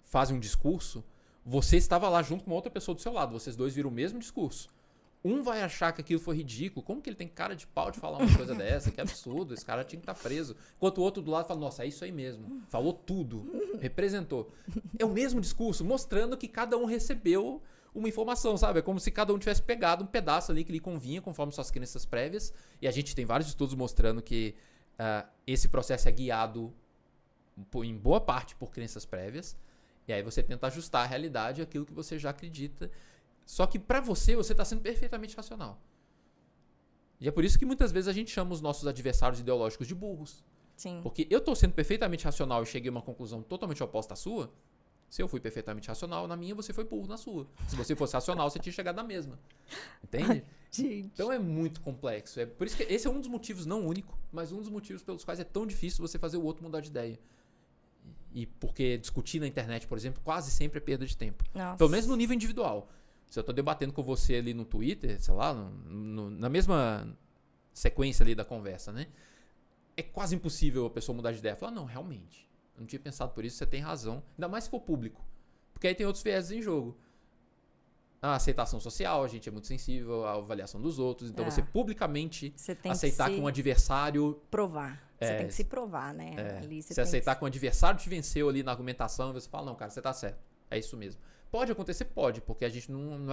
fazem um discurso, você estava lá junto com uma outra pessoa do seu lado, vocês dois viram o mesmo discurso. Um vai achar que aquilo foi ridículo. Como que ele tem cara de pau de falar uma coisa dessa? Que absurdo, esse cara tinha que estar preso. Enquanto o outro do lado fala, nossa, é isso aí mesmo. Falou tudo, representou. É o mesmo discurso, mostrando que cada um recebeu uma informação, sabe? É como se cada um tivesse pegado um pedaço ali que lhe convinha, conforme suas crenças prévias. E a gente tem vários estudos mostrando que esse processo é guiado em boa parte por crenças prévias. E aí você tenta ajustar a realidade àquilo que você já acredita. Só que pra você está sendo perfeitamente racional. E é por isso que muitas vezes a gente chama os nossos adversários ideológicos de burros. Sim. Porque eu tô sendo perfeitamente racional e cheguei a uma conclusão totalmente oposta à sua. Se eu fui perfeitamente racional na minha, você foi burro na sua. Se você fosse racional, você tinha chegado na mesma. Entende? Gente. Então é muito complexo. É por isso que esse é um dos motivos, não único, mas um dos motivos pelos quais é tão difícil você fazer o outro mudar de ideia. E porque discutir na internet, por exemplo, quase sempre é perda de tempo. Nossa. Pelo menos no nível individual. Se eu tô debatendo com você ali no Twitter, sei lá, na mesma sequência ali da conversa, né? É quase impossível a pessoa mudar de ideia. Falar, não, realmente, eu não tinha pensado por isso, você tem razão. Ainda mais se for público. Porque aí tem outros vieses em jogo. A aceitação social, a gente é muito sensível à avaliação dos outros. Então você publicamente aceitar que um adversário... Provar. Você tem que se provar, né? Ali você aceitar que um adversário te venceu ali na argumentação e você fala, não, cara, você tá certo. É isso mesmo. Pode acontecer? Pode, porque a gente não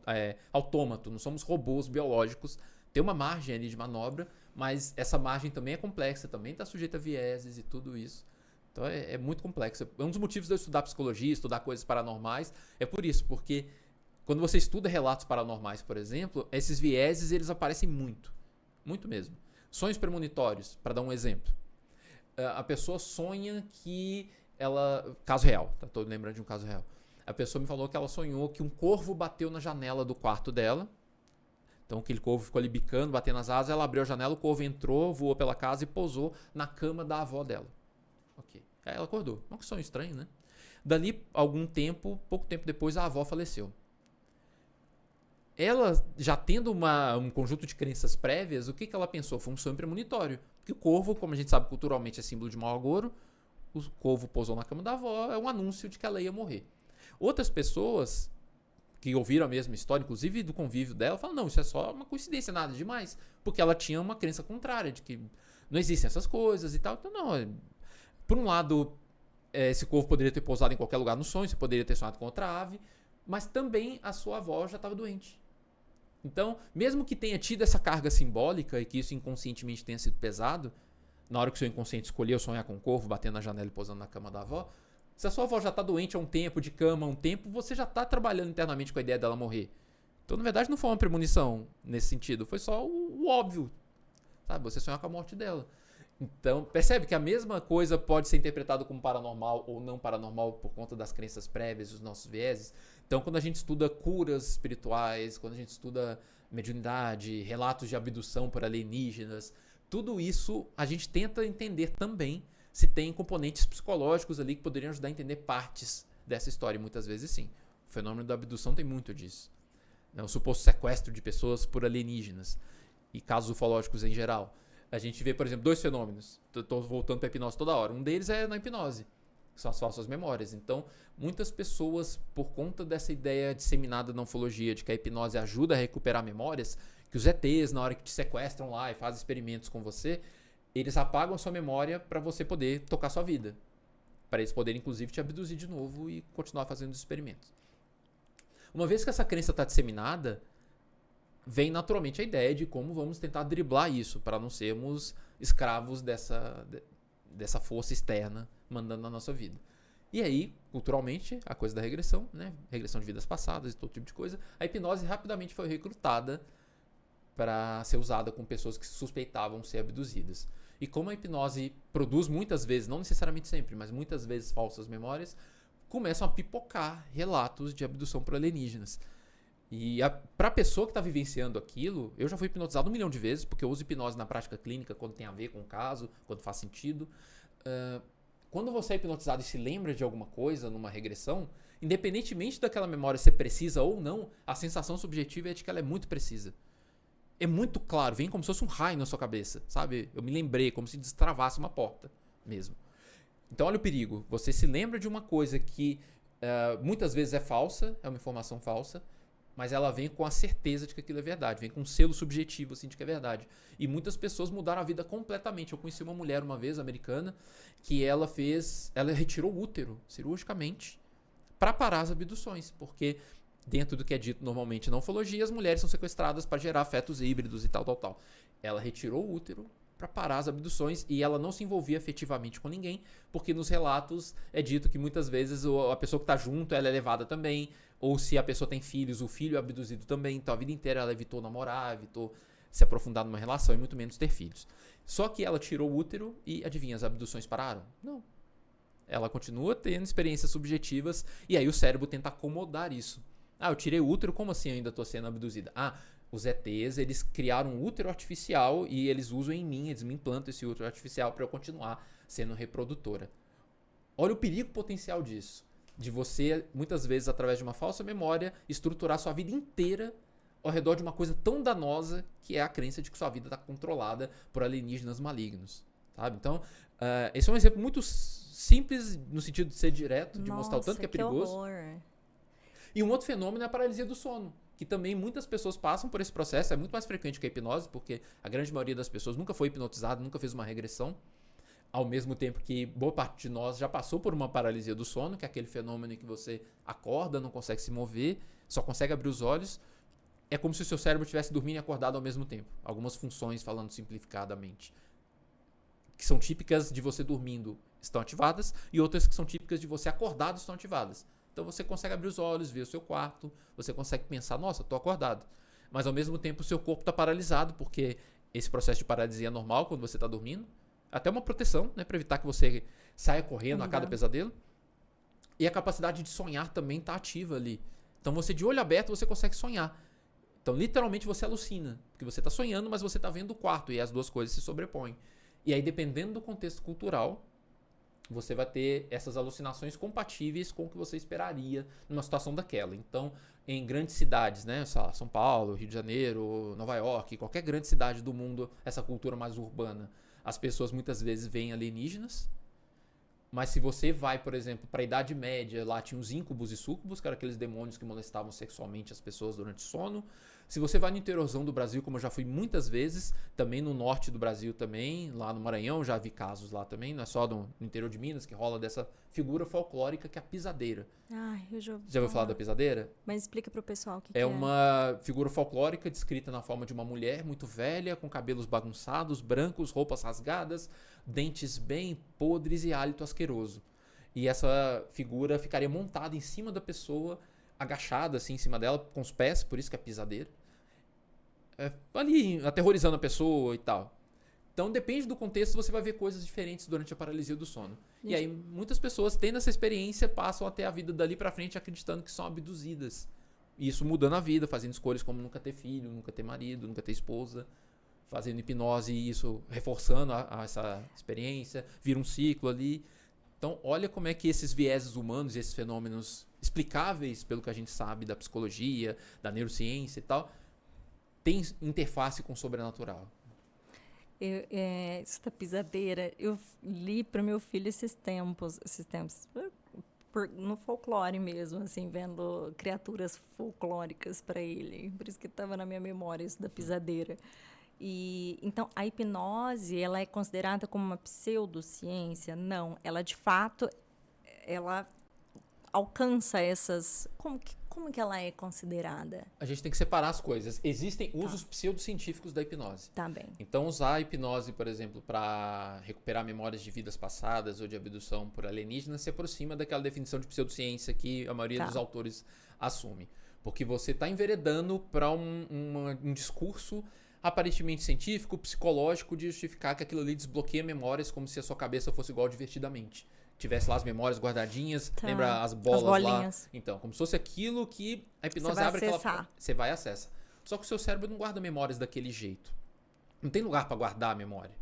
é autômato, não somos robôs biológicos. Tem uma margem ali de manobra, mas essa margem também é complexa, também está sujeita a vieses e tudo isso. Então é muito complexo. É um dos motivos de eu estudar psicologia, estudar coisas paranormais, é por isso, porque quando você estuda relatos paranormais, por exemplo, esses vieses eles aparecem muito. Muito mesmo. Sonhos premonitórios, para dar um exemplo. A pessoa sonha que ela... Caso real, tá? Tô lembrando de um caso real. A pessoa me falou que ela sonhou que um corvo bateu na janela do quarto dela. Então aquele corvo ficou ali bicando, batendo as asas, ela abriu a janela, o corvo entrou, voou pela casa e pousou na cama da avó dela. Ok. Aí ela acordou. Que sonho estranho, né? Dali, pouco tempo depois, a avó faleceu. Ela, já tendo um conjunto de crenças prévias, o que ela pensou? Foi um sonho premonitório. Porque o corvo, como a gente sabe culturalmente, é símbolo de mau agouro. O corvo pousou na cama da avó, é um anúncio de que ela ia morrer. Outras pessoas que ouviram a mesma história, inclusive do convívio dela, falam, não, isso é só uma coincidência, nada demais. Porque ela tinha uma crença contrária, de que não existem essas coisas e tal. Então, não. Por um lado, esse corvo poderia ter pousado em qualquer lugar no sonho, você poderia ter sonhado com outra ave, mas também a sua avó já estava doente. Então, mesmo que tenha tido essa carga simbólica e que isso inconscientemente tenha sido pesado, na hora que o seu inconsciente escolheu sonhar com um corvo, batendo na janela e pousando na cama da avó, se a sua avó já está doente há um tempo, de cama há um tempo, você já está trabalhando internamente com a ideia dela morrer. Então, na verdade, não foi uma premonição nesse sentido, foi só o óbvio, sabe? Você sonhar com a morte dela. Então, percebe que a mesma coisa pode ser interpretada como paranormal ou não paranormal por conta das crenças prévias, dos nossos vieses. Então, quando a gente estuda curas espirituais, quando a gente estuda mediunidade, relatos de abdução por alienígenas, tudo isso a gente tenta entender também se tem componentes psicológicos ali que poderiam ajudar a entender partes dessa história. E muitas vezes sim. O fenômeno da abdução tem muito disso. O suposto sequestro de pessoas por alienígenas e casos ufológicos em geral. A gente vê, por exemplo, dois fenômenos. Estou voltando para a hipnose toda hora. Um deles é na hipnose, que são as falsas memórias. Então, muitas pessoas, por conta dessa ideia disseminada na ufologia de que a hipnose ajuda a recuperar memórias, que os ETs, na hora que te sequestram lá e fazem experimentos com você, eles apagam a sua memória para você poder tocar sua vida. Para eles poderem, inclusive, te abduzir de novo e continuar fazendo os experimentos. Uma vez que essa crença está disseminada, vem naturalmente a ideia de como vamos tentar driblar isso para não sermos escravos dessa força externa mandando na nossa vida. E aí, culturalmente, a coisa da regressão, né? Regressão de vidas passadas e todo tipo de coisa, a hipnose rapidamente foi recrutada para ser usada com pessoas que suspeitavam ser abduzidas. E como a hipnose produz muitas vezes, não necessariamente sempre, mas muitas vezes falsas memórias, começam a pipocar relatos de abdução por alienígenas. E pra pessoa que tá vivenciando aquilo, eu já fui hipnotizado 1 milhão de vezes, porque eu uso hipnose na prática clínica quando tem a ver com o caso, quando faz sentido. Quando você é hipnotizado e se lembra de alguma coisa numa regressão, independentemente daquela memória ser precisa ou não, a sensação subjetiva é de que ela é muito precisa. É muito claro, vem como se fosse um raio na sua cabeça, sabe? Eu me lembrei, como se destravasse uma porta mesmo. Então olha o perigo. Você se lembra de uma coisa que muitas vezes é falsa, é uma informação falsa, mas ela vem com a certeza de que aquilo é verdade, vem com um selo subjetivo assim de que é verdade. E muitas pessoas mudaram a vida completamente. Eu conheci uma mulher uma vez, americana, que ela retirou o útero cirurgicamente para parar as abduções, porque dentro do que é dito normalmente na ufologia, as mulheres são sequestradas para gerar fetos híbridos e tal. Ela retirou o útero para parar as abduções e ela não se envolvia afetivamente com ninguém, porque nos relatos é dito que muitas vezes a pessoa que está junto ela é levada também, ou se a pessoa tem filhos, o filho é abduzido também. Então a vida inteira ela evitou namorar, evitou se aprofundar numa relação e muito menos ter filhos. Só que ela tirou o útero e adivinha, as abduções pararam? Não. Ela continua tendo experiências subjetivas e aí o cérebro tenta acomodar isso. Eu tirei o útero, como assim eu ainda estou sendo abduzida? Os ETs, eles criaram um útero artificial e eles usam em mim, eles me implantam esse útero artificial para eu continuar sendo reprodutora. Olha o perigo potencial disso. De você, muitas vezes, através de uma falsa memória, estruturar sua vida inteira ao redor de uma coisa tão danosa que é a crença de que sua vida está controlada por alienígenas malignos. Sabe? Então, esse é um exemplo muito simples no sentido de ser direto, de mostrar o tanto que é perigoso. Horror. E um outro fenômeno é a paralisia do sono, que também muitas pessoas passam por esse processo, é muito mais frequente que a hipnose, porque a grande maioria das pessoas nunca foi hipnotizada, nunca fez uma regressão, ao mesmo tempo que boa parte de nós já passou por uma paralisia do sono, que é aquele fenômeno em que você acorda, não consegue se mover, só consegue abrir os olhos. É como se o seu cérebro estivesse dormindo e acordado ao mesmo tempo. Algumas funções, falando simplificadamente, que são típicas de você dormindo estão ativadas e outras que são típicas de você acordado estão ativadas. Então você consegue abrir os olhos, ver o seu quarto, você consegue pensar, nossa, tô acordado. Mas ao mesmo tempo o seu corpo está paralisado, porque esse processo de paralisia é normal quando você está dormindo. Até uma proteção, né, para evitar que você saia correndo a cada pesadelo. E a capacidade de sonhar também está ativa ali. Então você de olho aberto você consegue sonhar. Então literalmente você alucina, porque você está sonhando, mas você está vendo o quarto e as duas coisas se sobrepõem. E aí dependendo do contexto cultural, você vai ter essas alucinações compatíveis com o que você esperaria numa situação daquela. Então, em grandes cidades, né, São Paulo, Rio de Janeiro, Nova York, qualquer grande cidade do mundo, essa cultura mais urbana, as pessoas muitas vezes veem alienígenas. Mas se você vai, por exemplo, para a Idade Média, lá tinha os íncubos e súcubos, que eram aqueles demônios que molestavam sexualmente as pessoas durante o sono. Se você vai no interiorzão do Brasil, como eu já fui muitas vezes, também no norte do Brasil também, lá no Maranhão, já vi casos lá também, não é só no interior de Minas, que rola dessa figura folclórica que é a pisadeira. Eu já ouviu falar da pisadeira? Mas explica pro pessoal o que é uma figura folclórica descrita na forma de uma mulher muito velha, com cabelos bagunçados, brancos, roupas rasgadas, dentes bem podres e hálito asqueroso. E essa figura ficaria montada em cima da pessoa, agachada assim em cima dela, com os pés, por isso que é pisadeira. Ali aterrorizando a pessoa e tal. Então depende do contexto, você vai ver coisas diferentes durante a paralisia do sono. E aí muitas pessoas tendo essa experiência passam a ter a vida dali pra frente acreditando que são abduzidas. E isso mudando a vida, fazendo escolhas como nunca ter filho, nunca ter marido, nunca ter esposa, fazendo hipnose e isso reforçando essa experiência, vira um ciclo ali. Então olha como é que esses vieses humanos, esses fenômenos explicáveis pelo que a gente sabe da psicologia, da neurociência e tal, tem interface com o sobrenatural. Isso da pisadeira, eu li para meu filho esses tempos no folclore mesmo, assim, vendo criaturas folclóricas para ele. Por isso que estava na minha memória isso da pisadeira. E então a hipnose, ela é considerada como uma pseudociência? Não, ela de fato ela alcança essas. Como que ela é considerada? A gente tem que separar as coisas. Existem usos pseudocientíficos da hipnose. Tá bem. Então, usar a hipnose, por exemplo, para recuperar memórias de vidas passadas ou de abdução por alienígenas se aproxima daquela definição de pseudociência que a maioria dos autores assume. Porque você está enveredando para um discurso aparentemente científico, psicológico, de justificar que aquilo ali desbloqueia memórias como se a sua cabeça fosse igual Divertidamente. tivesse lá as memórias guardadinhas, Tá. lembra as As bolas lá? bolinhas. Então, como se fosse aquilo que a hipnose Você vai abre acessar. você vai e acessa. Só que o seu cérebro não guarda memórias daquele jeito. Não tem lugar para guardar a memória.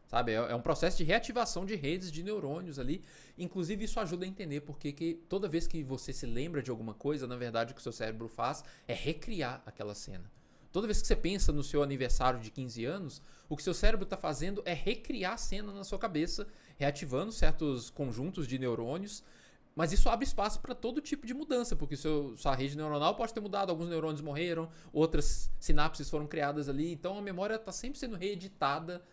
Sabe? É um processo de reativação de redes de neurônios ali. Inclusive, isso ajuda a entender porque que toda vez que você se lembra de alguma coisa, na verdade, o que o seu cérebro faz é recriar aquela cena. Toda vez que você pensa no seu aniversário de 15 anos, o que seu cérebro está fazendo é recriar a cena na sua cabeça, reativando certos conjuntos de neurônios. Mas isso abre espaço para todo tipo de mudança, porque sua rede neuronal pode ter mudado, alguns neurônios morreram, outras sinapses foram criadas ali. Então, a memória está sempre sendo reeditada,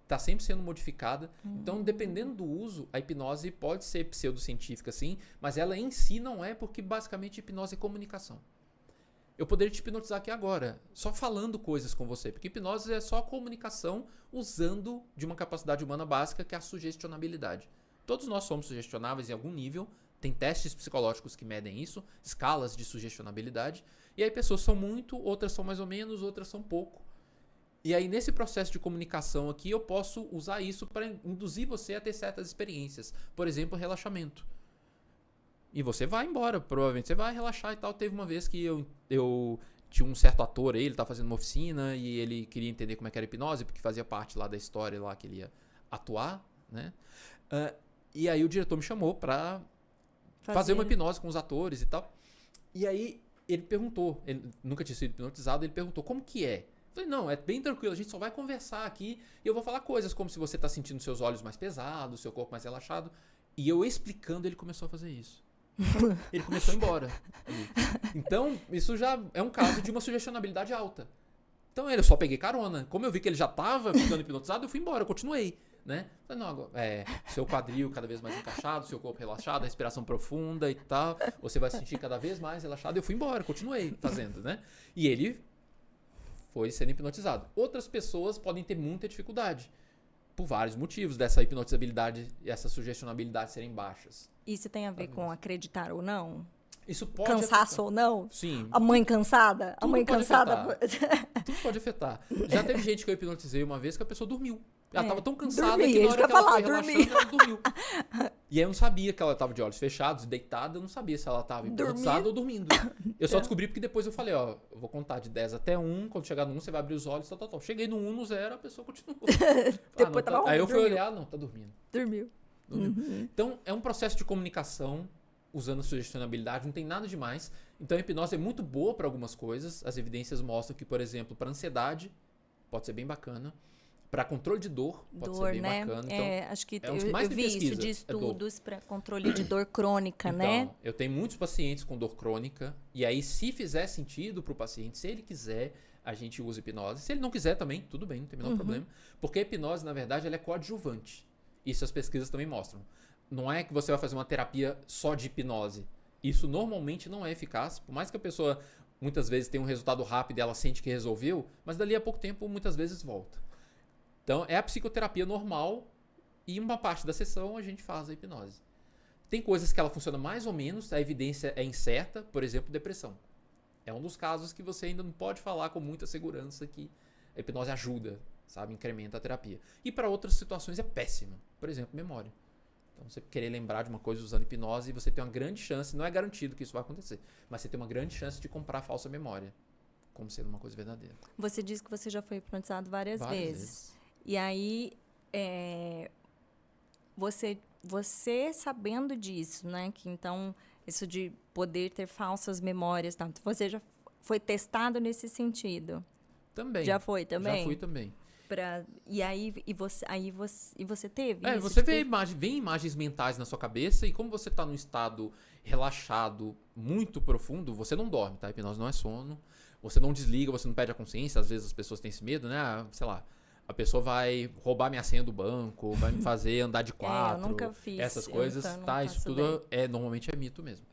está sempre sendo modificada. Então, dependendo do uso, a hipnose pode ser pseudocientífica, sim, mas ela em si não é, porque basicamente hipnose é comunicação. Eu poderia te hipnotizar aqui agora, só falando coisas com você, porque hipnose é só comunicação usando de uma capacidade humana básica, que é a sugestionabilidade. Todos nós somos sugestionáveis em algum nível, tem testes psicológicos que medem isso, escalas de sugestionabilidade, e aí pessoas são muito, outras são mais ou menos, outras são pouco. E aí, nesse processo de comunicação aqui, eu posso usar isso para induzir você a ter certas experiências. Por exemplo, relaxamento. E você vai embora, provavelmente você vai relaxar e tal. Teve uma vez que eu tinha um certo ator aí, ele estava fazendo uma oficina e ele queria entender como é que era a hipnose, porque fazia parte lá da história lá que ele ia atuar, né? E aí o diretor me chamou para fazer uma hipnose com os atores e tal. E aí ele perguntou, ele nunca tinha sido hipnotizado, ele perguntou como que é. Eu falei, não, é bem tranquilo, a gente só vai conversar aqui e eu vou falar coisas como se você tá sentindo seus olhos mais pesados, seu corpo mais relaxado. E eu explicando, ele começou a fazer isso. Ele começou a ir embora. Então, isso já é um caso de uma sugestionabilidade alta. Então, eu só peguei carona. Como eu vi que ele já tava ficando hipnotizado, eu fui embora, eu continuei. Né? Falei, não, agora, seu quadril cada vez mais encaixado, seu corpo relaxado, a respiração profunda e tal. Você vai se sentir cada vez mais relaxado. Eu fui embora, continuei fazendo, né? E ele foi sendo hipnotizado. Outras pessoas podem ter muita dificuldade por vários motivos dessa hipnotizabilidade e essa sugestionabilidade serem baixas. Isso tem a ver com acreditar ou não? Isso pode Cansaço afetar. ou não? Sim. A mãe cansada? A mãe cansada? Tudo pode afetar. Já teve gente que eu hipnotizei uma vez que a pessoa dormiu. Ela tava tão cansada dormi, que na hora que ela foi relaxando, ela dormiu. E aí eu não sabia que ela tava de olhos fechados, deitada, eu não sabia se ela tava hipnotizada ou dormindo. Eu só descobri porque depois eu falei, ó, eu vou contar de 10 até 1, quando chegar no 1 você vai abrir os olhos, tal. Cheguei no 1, no 0, a pessoa continuou. Depois tava aí eu fui dormiu. olhar, não, tá dormindo. Dormiu. Então, é um processo de comunicação usando sugestionabilidade, não tem nada demais. Então, a hipnose é muito boa para algumas coisas. As evidências mostram que, por exemplo, para ansiedade, pode ser bem bacana. Para controle de dor, pode ser bem bacana. Então, acho que é um dos eu mais vi isso de estudos para controle de dor crônica, né? Então, eu tenho muitos pacientes com dor crônica. E aí, se fizer sentido para o paciente, se ele quiser, a gente usa hipnose. Se ele não quiser também, tudo bem, não tem o menor problema. Porque a hipnose, na verdade, ela é coadjuvante. Isso as pesquisas também mostram. Não é que você vai fazer uma terapia só de hipnose. Isso normalmente não é eficaz. Por mais que a pessoa, muitas vezes, tenha um resultado rápido e ela sente que resolveu, mas dali a pouco tempo, muitas vezes, volta. Então, é a psicoterapia normal e uma parte da sessão a gente faz a hipnose. Tem coisas que ela funciona mais ou menos, a evidência é incerta, por exemplo, depressão. É um dos casos que você ainda não pode falar com muita segurança que a hipnose ajuda, sabe, incrementa a terapia. E para outras situações é péssima, por exemplo, memória. Então, você querer lembrar de uma coisa usando hipnose, você tem uma grande chance, não é garantido que isso vai acontecer, mas você tem uma grande chance de comprar falsa memória, como sendo uma coisa verdadeira. Você disse que você já foi hipnotizado várias vezes. E aí, você sabendo disso, né? Que então, isso de poder ter falsas memórias, tá? Você já foi testado nesse sentido? Também. Já foi também? Já fui também. E você teve isso? Você vê imagens mentais na sua cabeça e como você está num estado relaxado, muito profundo, você não dorme, tá? A hipnose não é sono. Você não desliga, você não perde a consciência. Às vezes as pessoas têm esse medo, né? Sei lá, a pessoa vai roubar minha senha do banco, vai me fazer andar de 4. Eu nunca fiz. Essas coisas, tá? Isso tudo normalmente é mito mesmo.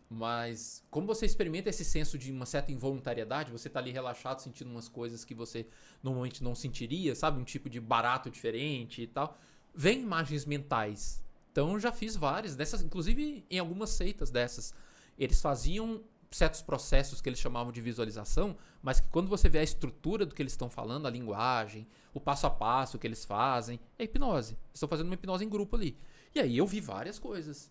Mas como você experimenta esse senso de uma certa involuntariedade, você tá ali relaxado, sentindo umas coisas que você normalmente não sentiria, sabe? Um tipo de barato diferente e tal. Vem imagens mentais. Então eu já fiz várias dessas, inclusive em algumas seitas dessas. Eles faziam certos processos que eles chamavam de visualização, mas que quando você vê a estrutura do que eles estão falando, a linguagem, o passo a passo que eles fazem, é hipnose. Eles estão fazendo uma hipnose em grupo ali. E aí eu vi várias coisas.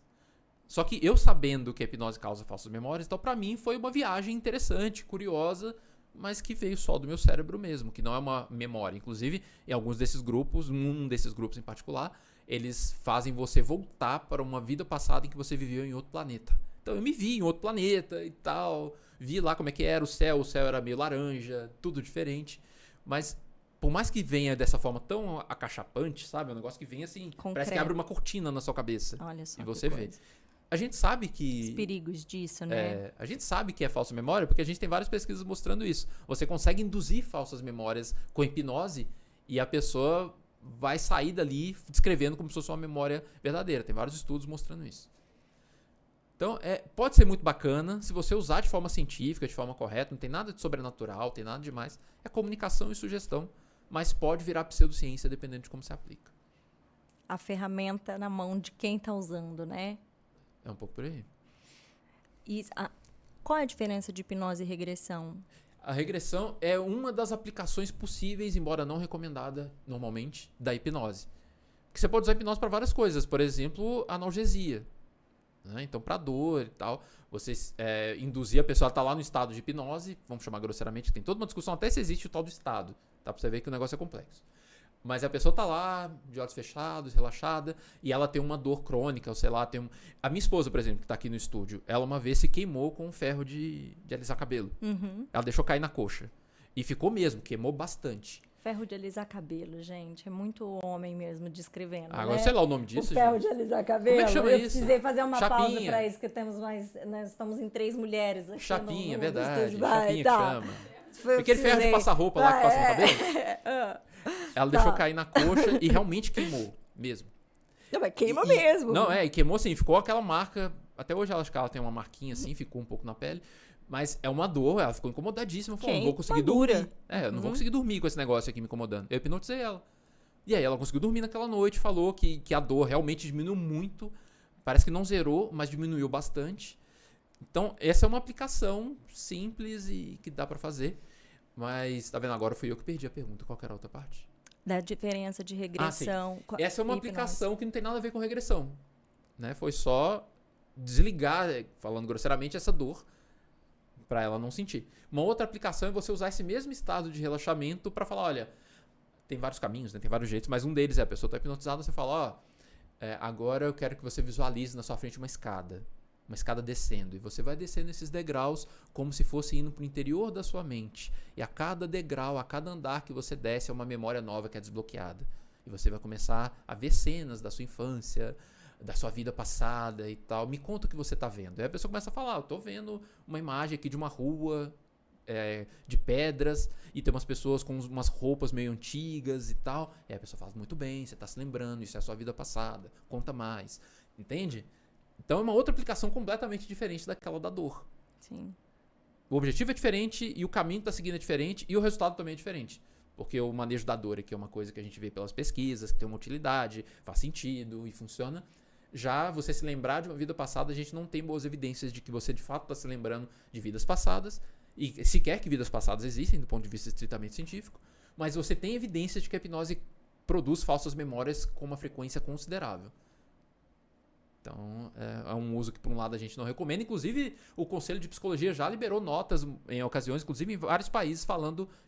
Só que eu sabendo que a hipnose causa falsas memórias, então pra mim foi uma viagem interessante, curiosa, mas que veio só do meu cérebro mesmo, que não é uma memória. Inclusive, em alguns desses grupos, um desses grupos em particular, eles fazem você voltar para uma vida passada em que você viveu em outro planeta. Então eu me vi em outro planeta e tal, vi lá como é que era o céu era meio laranja, tudo diferente. Mas por mais que venha dessa forma tão acachapante, sabe? É um negócio que vem assim, Concreto. parece que abre uma cortina na sua cabeça. Olha só E que você vê. coisa. A gente sabe que... Os perigos disso, né? a gente sabe que é falsa memória porque a gente tem várias pesquisas mostrando isso. Você consegue induzir falsas memórias com hipnose e a pessoa vai sair dali descrevendo como se fosse uma memória verdadeira. Tem vários estudos mostrando isso. Então, pode ser muito bacana se você usar de forma científica, de forma correta. Não tem nada de sobrenatural, não tem nada demais. É comunicação e sugestão, mas pode virar pseudociência dependendo de como se aplica. A ferramenta na mão de quem está usando, né? É um pouco por aí. E qual é a diferença de hipnose e regressão? A regressão é uma das aplicações possíveis, embora não recomendada normalmente, da hipnose. Que você pode usar a hipnose para várias coisas. Por exemplo, analgesia. Né? Então, para dor e tal, você induzir a pessoa a estar lá no estado de hipnose, vamos chamar grosseiramente, tem toda uma discussão até se existe o tal do estado. Tá? Para você ver que o negócio é complexo. Mas a pessoa tá lá, de olhos fechados, relaxada, e ela tem uma dor crônica, ou sei lá, A minha esposa, por exemplo, que tá aqui no estúdio, ela uma vez se queimou com um ferro de alisar cabelo. Uhum. Ela deixou cair na coxa. E ficou mesmo, queimou bastante. Ferro de alisar cabelo, gente. É muito homem mesmo descrevendo, Agora, né? sei lá o nome disso, O ferro gente. de alisar cabelo. Como é que chama eu isso? precisei fazer uma pausa Chapinha. para isso, que nós estamos em 3 mulheres aqui Chapinha, no verdade. estúdio. Vai, Chapinha tá. que chama. Eu Aquele ferro de precisei. passar roupa lá que passa no cabelo. Ah. Ela deixou cair na coxa e realmente queimou, mesmo. Não, mas queima mesmo. Não, e queimou assim, ficou aquela marca. Até hoje ela acho que ela tem uma marquinha assim, ficou um pouco na pele. Mas é uma dor, ela ficou incomodadíssima. Falou, não vou conseguir dormir. Eu não vou conseguir dormir com esse negócio aqui me incomodando. Eu hipnotizei ela. E aí ela conseguiu dormir naquela noite, falou que a dor realmente diminuiu muito. Parece que não zerou, mas diminuiu bastante. Então, essa é uma aplicação simples e que dá pra fazer. Mas, tá vendo? Agora fui eu que perdi a pergunta. Qual que era a outra parte? Da diferença de regressão. Essa é uma e aplicação que não tem nada a ver com regressão. Né? Foi só desligar, falando grosseiramente, essa dor para ela não sentir. Uma outra aplicação é você usar esse mesmo estado de relaxamento para falar, olha, tem vários caminhos, né? Tem vários jeitos, mas um deles é a pessoa está hipnotizada, você fala, agora eu quero que você visualize na sua frente uma escada descendo, e você vai descendo esses degraus como se fosse indo para o interior da sua mente, e a cada degrau, a cada andar que você desce é uma memória nova que é desbloqueada, e você vai começar a ver cenas da sua infância, da sua vida passada e tal, me conta o que você tá vendo. Aí a pessoa começa a falar, eu tô vendo uma imagem aqui de uma rua de pedras, e tem umas pessoas com umas roupas meio antigas e tal, e aí a pessoa fala, muito bem, você tá se lembrando, isso é a sua vida passada, conta mais, entende? Então é uma outra aplicação completamente diferente daquela da dor. Sim. O objetivo é diferente, e o caminho que tá seguindo é diferente, e o resultado também é diferente. Porque o manejo da dor aqui é uma coisa que a gente vê pelas pesquisas, que tem uma utilidade, faz sentido e funciona. Já você se lembrar de uma vida passada, a gente não tem boas evidências de que você de fato está se lembrando de vidas passadas, e sequer que vidas passadas existem do ponto de vista estritamente científico, mas você tem evidências de que a hipnose produz falsas memórias com uma frequência considerável. Então, é um uso que, por um lado, a gente não recomenda. Inclusive, o Conselho de Psicologia já liberou notas em ocasiões, inclusive em vários países,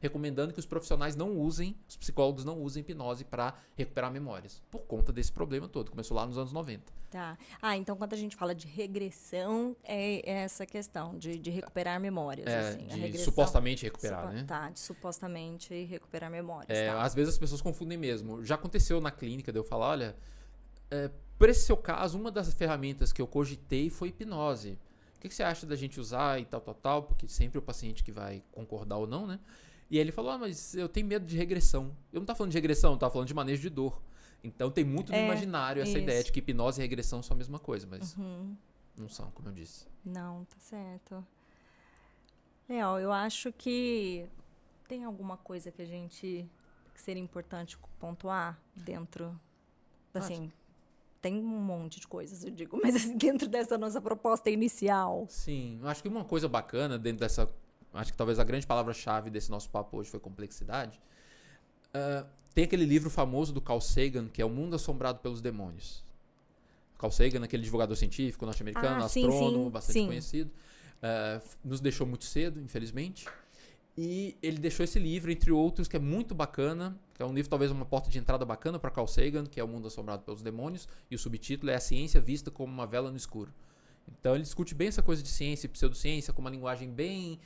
recomendando que os profissionais não usem, os psicólogos não usem hipnose para recuperar memórias, por conta desse problema todo. Começou lá nos anos 90. Tá. Então quando a gente fala de regressão, é essa questão de recuperar memórias. Assim, a de regressão, supostamente recuperar, né? Tá, de supostamente recuperar memórias. Tá. Às vezes as pessoas confundem mesmo. Já aconteceu na clínica de eu falar, olha, por esse seu caso, uma das ferramentas que eu cogitei foi hipnose. O que você acha da gente usar e tal, porque sempre o paciente que vai concordar ou não, né? E aí ele falou, mas eu tenho medo de regressão. Eu não tava falando de regressão, eu tava falando de manejo de dor. Então tem muito no imaginário essa ideia de que hipnose e regressão são a mesma coisa, mas não são, como eu disse. Não, tá certo. Leal, eu acho que tem alguma coisa que que seria importante pontuar dentro, assim, tem um monte de coisas, eu digo, mas assim, dentro dessa nossa proposta inicial. Sim, eu acho que uma coisa bacana dentro dessa, acho que talvez a grande palavra-chave desse nosso papo hoje foi complexidade. Tem aquele livro famoso do Carl Sagan, que é O Mundo Assombrado pelos Demônios. Carl Sagan, aquele divulgador científico norte-americano, astrônomo, bastante conhecido. Nos deixou muito cedo, infelizmente. E ele deixou esse livro, entre outros, que é muito bacana, que é um livro talvez uma porta de entrada bacana para Carl Sagan, que é O Mundo Assombrado pelos Demônios, e o subtítulo é A Ciência Vista como uma Vela no Escuro. Então ele discute bem essa coisa de ciência e pseudociência com uma linguagem bem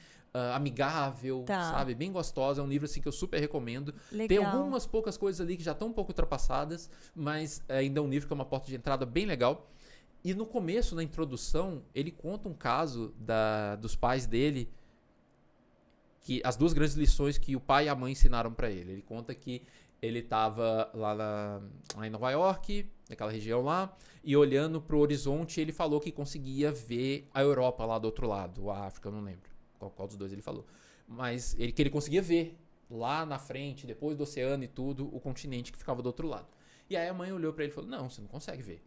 amigável, sabe? Bem gostosa. É um livro assim que eu super recomendo. Legal. Tem algumas poucas coisas ali que já estão um pouco ultrapassadas, mas ainda é um livro que é uma porta de entrada bem legal. E no começo, na introdução, ele conta um caso dos pais dele, que as duas grandes lições que o pai e a mãe ensinaram para ele. Ele conta que ele estava lá em Nova York, naquela região lá, e olhando para o horizonte, ele falou que conseguia ver a Europa lá do outro lado, a África, eu não lembro qual dos dois ele falou. Mas que ele conseguia ver lá na frente, depois do oceano e tudo, o continente que ficava do outro lado. E aí a mãe olhou para ele e falou, não, você não consegue ver.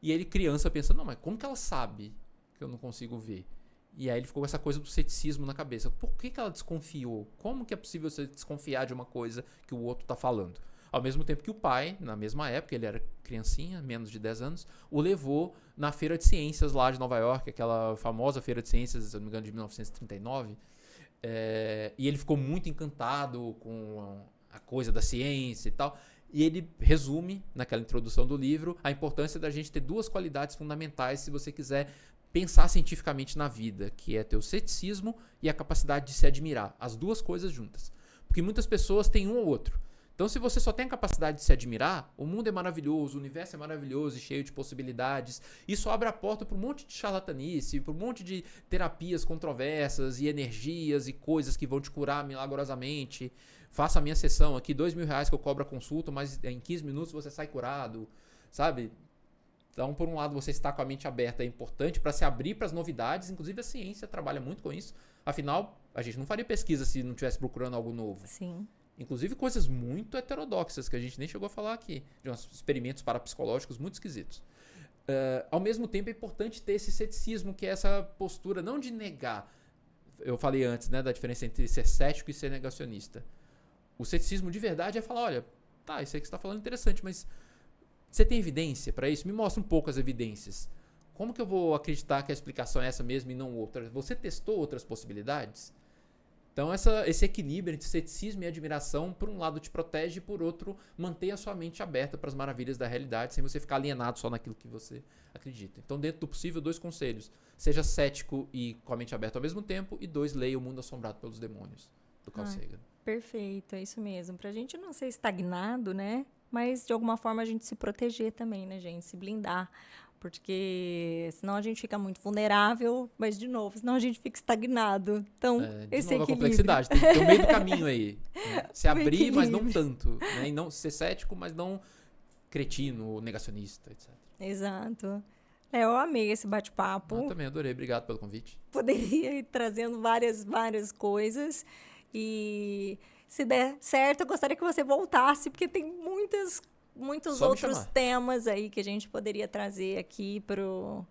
E ele, criança, pensando, não, mas como que ela sabe que eu não consigo ver? E aí ele ficou com essa coisa do ceticismo na cabeça. Por que ela desconfiou? Como que é possível você desconfiar de uma coisa que o outro está falando? Ao mesmo tempo que o pai, na mesma época, ele era criancinha, menos de 10 anos, o levou na Feira de Ciências lá de Nova York, aquela famosa Feira de Ciências, se não me engano, de 1939. E ele ficou muito encantado com a coisa da ciência e tal. E ele resume, naquela introdução do livro, a importância da gente ter duas qualidades fundamentais se você quiser pensar cientificamente na vida, que é ter o ceticismo e a capacidade de se admirar. As duas coisas juntas. Porque muitas pessoas têm um ou outro. Então, se você só tem a capacidade de se admirar, o mundo é maravilhoso, o universo é maravilhoso e cheio de possibilidades. Isso abre a porta para um monte de charlatanice, para um monte de terapias controversas e energias e coisas que vão te curar milagrosamente. Faça a minha sessão aqui, R$2.000 que eu cobro a consulta, mas em 15 minutos você sai curado, sabe? Então, por um lado, você estar com a mente aberta é importante para se abrir para as novidades. Inclusive, a ciência trabalha muito com isso. Afinal, a gente não faria pesquisa se não estivesse procurando algo novo. Sim. Inclusive coisas muito heterodoxas, que a gente nem chegou a falar aqui. De uns experimentos parapsicológicos muito esquisitos. Ao mesmo tempo, é importante ter esse ceticismo, que é essa postura não de negar. Eu falei antes, né, da diferença entre ser cético e ser negacionista. O ceticismo de verdade é falar, olha, tá, isso aí que você está falando é interessante, mas você tem evidência para isso? Me mostra um pouco as evidências. Como que eu vou acreditar que a explicação é essa mesmo e não outra? Você testou outras possibilidades? Então, esse equilíbrio entre ceticismo e admiração, por um lado te protege e por outro mantém a sua mente aberta para as maravilhas da realidade, sem você ficar alienado só naquilo que você acredita. Então, dentro do possível, 2 conselhos. Seja cético e com a mente aberta ao mesmo tempo, e 2, leia O Mundo Assombrado pelos Demônios, do Carl Sagan. Perfeito, é isso mesmo. Pra gente não ser estagnado, né? Mas, de alguma forma, a gente se proteger também, né, gente? Se blindar. Porque senão a gente fica muito vulnerável, mas, de novo, senão a gente fica estagnado. Então, esse equilíbrio. A complexidade, tem que ter o meio do caminho aí. Se abrir, mas não tanto. Né? E não ser cético, mas não cretino, negacionista, etc. Exato. Eu amei esse bate-papo. Eu também adorei, obrigado pelo convite. Poderia ir trazendo várias coisas. E se der certo, eu gostaria que você voltasse, porque tem muitos outros temas aí que a gente poderia trazer aqui pro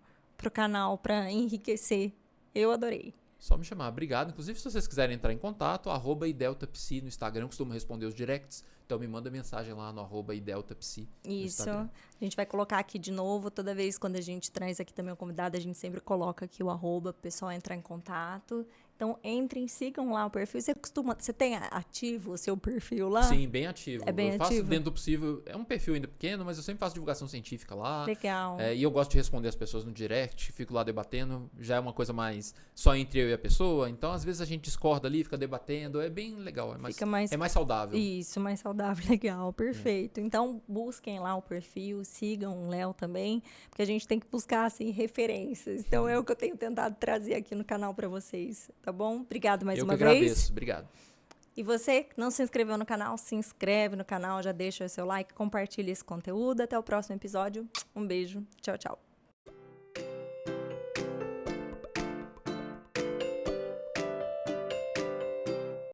canal para enriquecer. Eu adorei. Só me chamar. Obrigado. Inclusive, se vocês quiserem entrar em contato, @ideltapsi no Instagram. Eu costumo responder os directs. Então, me manda mensagem lá no @ideltapsi. Isso. A gente vai colocar aqui de novo. Toda vez quando a gente traz aqui também o convidado, a gente sempre coloca aqui o @ pro pessoal entrar em contato. Então, entrem, sigam lá o perfil. Você tem ativo o seu perfil lá? Sim, bem ativo. É bem eu faço ativo? dentro do possível. É um perfil ainda pequeno, mas eu sempre faço divulgação científica lá. Legal. E eu gosto de responder as pessoas no direct, fico lá debatendo. Já é uma coisa mais só entre eu e a pessoa. Então, às vezes, a gente discorda ali, fica debatendo. É bem legal. É mais saudável. Isso, mais saudável. Legal, perfeito. Então, busquem lá o perfil, sigam o Léo também, porque a gente tem que buscar, assim, referências. Então, é o que eu tenho tentado trazer aqui no canal para vocês. Tá bom? Obrigado mais uma vez. Eu que agradeço. Obrigado. E você que não se inscreveu no canal, se inscreve no canal, já deixa o seu like, compartilha esse conteúdo. Até o próximo episódio. Um beijo. Tchau, tchau.